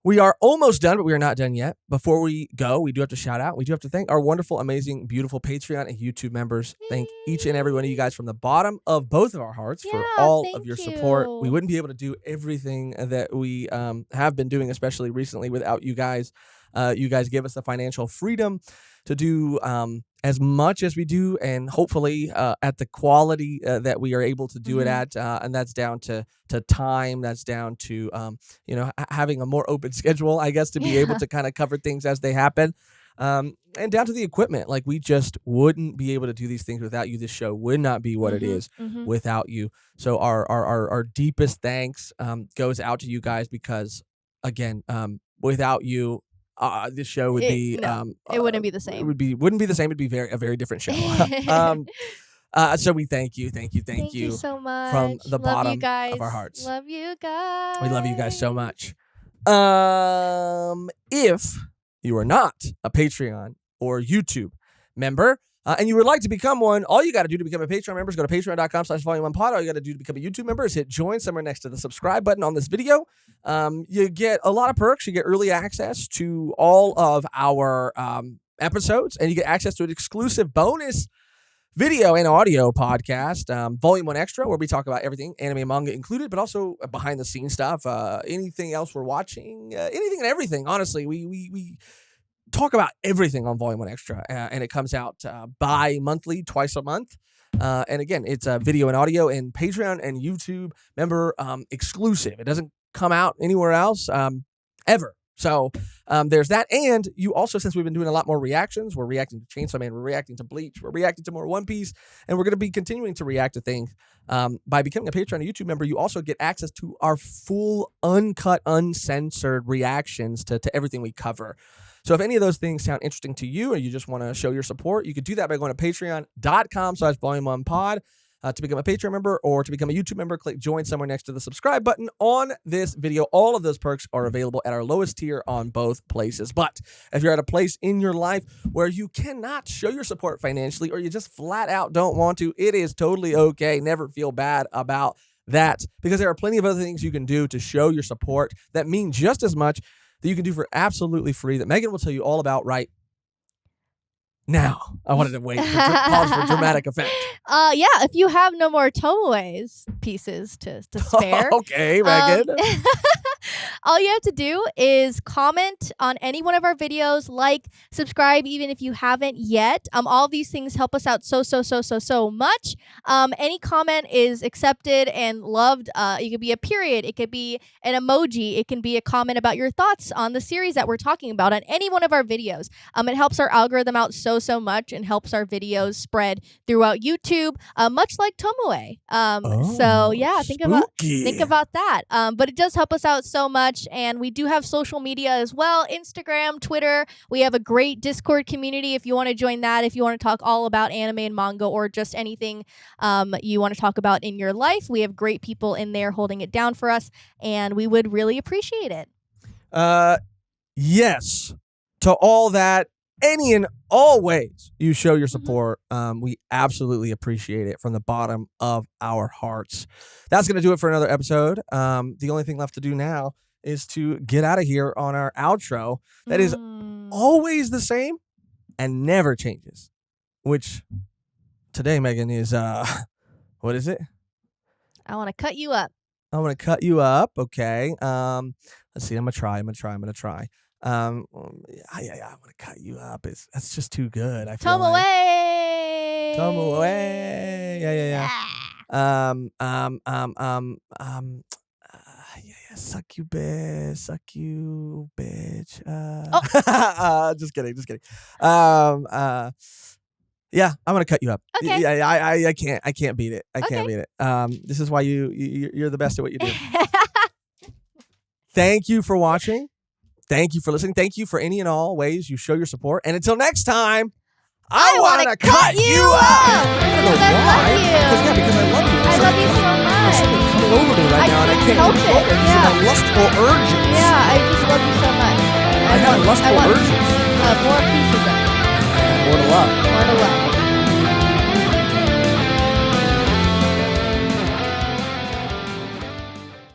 We are almost done, but we are not done yet. Before we go, we do have to shout out. We do have to thank our wonderful, amazing, beautiful Patreon and YouTube members. Thank each and every one of you guys from the bottom of both of our hearts for all of your support. We wouldn't be able to do everything that we have been doing, especially recently, without you guys. You guys give us the financial freedom to do as much as we do, and hopefully at the quality that we are able to do it at. And that's down to time. That's down to having a more open schedule, I guess, to be able to kind of cover things as they happen. And down to the equipment. Like, we just wouldn't be able to do these things without you. This show would not be what it is without you. So our deepest thanks goes out to you guys, because again, without you, this show would be it wouldn't be the same. Wouldn't be the same. It'd be a very different show. So we thank you so much from the bottom of our hearts. Love you guys. We love you guys so much. If you are not a Patreon or YouTube member, and you would like to become one, all you got to do to become a Patreon member is go to patreon.com/volume1pod. All you got to do to become a YouTube member is hit join somewhere next to the subscribe button on this video. You get a lot of perks. You get early access to all of our episodes, and you get access to an exclusive bonus video and audio podcast, Volume 1 Extra, where we talk about everything, anime, manga included, but also behind the scenes stuff, anything else we're watching, anything and everything. Honestly, we talk about everything on Volume 1 Extra, and it comes out bi-monthly, twice a month. And again, it's video and audio and Patreon and YouTube member exclusive. It doesn't come out anywhere else ever. So there's that. And you also, since we've been doing a lot more reactions, we're reacting to Chainsaw Man, we're reacting to Bleach, we're reacting to more One Piece, and we're going to be continuing to react to things. By becoming a Patreon and YouTube member, you also get access to our full, uncut, uncensored reactions to everything we cover. So if any of those things sound interesting to you or you just want to show your support, you could do that by going to patreon.com/volume1pod to become a Patreon member, or to become a YouTube member, click join somewhere next to the subscribe button on this video. All of those perks are available at our lowest tier on both places. But if you're at a place in your life where you cannot show your support financially, or you just flat out don't want to, it is totally okay. Never feel bad about that, because there are plenty of other things you can do to show your support that mean just as much, that you can do for absolutely free, that Mehgan will tell you all about right now. I wanted to wait for pause for dramatic effect. Yeah, if you have no more Tomie's pieces to spare. Okay, Mehgan. All you have to do is comment on any one of our videos, like, subscribe, even if you haven't yet. All of these things help us out so much. Any comment is accepted and loved. It could be a period, it could be an emoji, it can be a comment about your thoughts on the series that we're talking about on any one of our videos. It helps our algorithm out so much, and helps our videos spread throughout YouTube, much like Tomie. So yeah, think about that. But it does help us out so much, and we do have social media as well: Instagram, Twitter. We have a great Discord community if you want to join that, if you want to talk all about anime and manga, or just anything you want to talk about in your life. We have great people in there holding it down for us, and we would really appreciate it. Yes, to all that, any and all ways you show your support, we absolutely appreciate it from the bottom of our hearts. That's going to do it for another episode. The only thing left to do now is to get out of here on our outro that is always the same and never changes, which today, Mehgan, is, what is it? I want to cut you up. I want to cut you up. Okay. Let's see. I'm going to try. I want to cut you up. That's just too good. I feel Tomie. Yeah. Suck you, bitch. Just kidding. Yeah, I'm gonna cut you up. Okay. Yeah, I can't beat it. I can't beat it. This is why you're the best at what you do. Thank you for watching. Thank you for listening. Thank you for any and all ways you show your support. And until next time, I want to cut you up. I don't know why. Because I love you. I love you so much. There's something coming over me right now, and I can't help it. Yeah. Lustful urges. Yeah, I just love you so much. I have lustful urges. More pieces of it. More to love.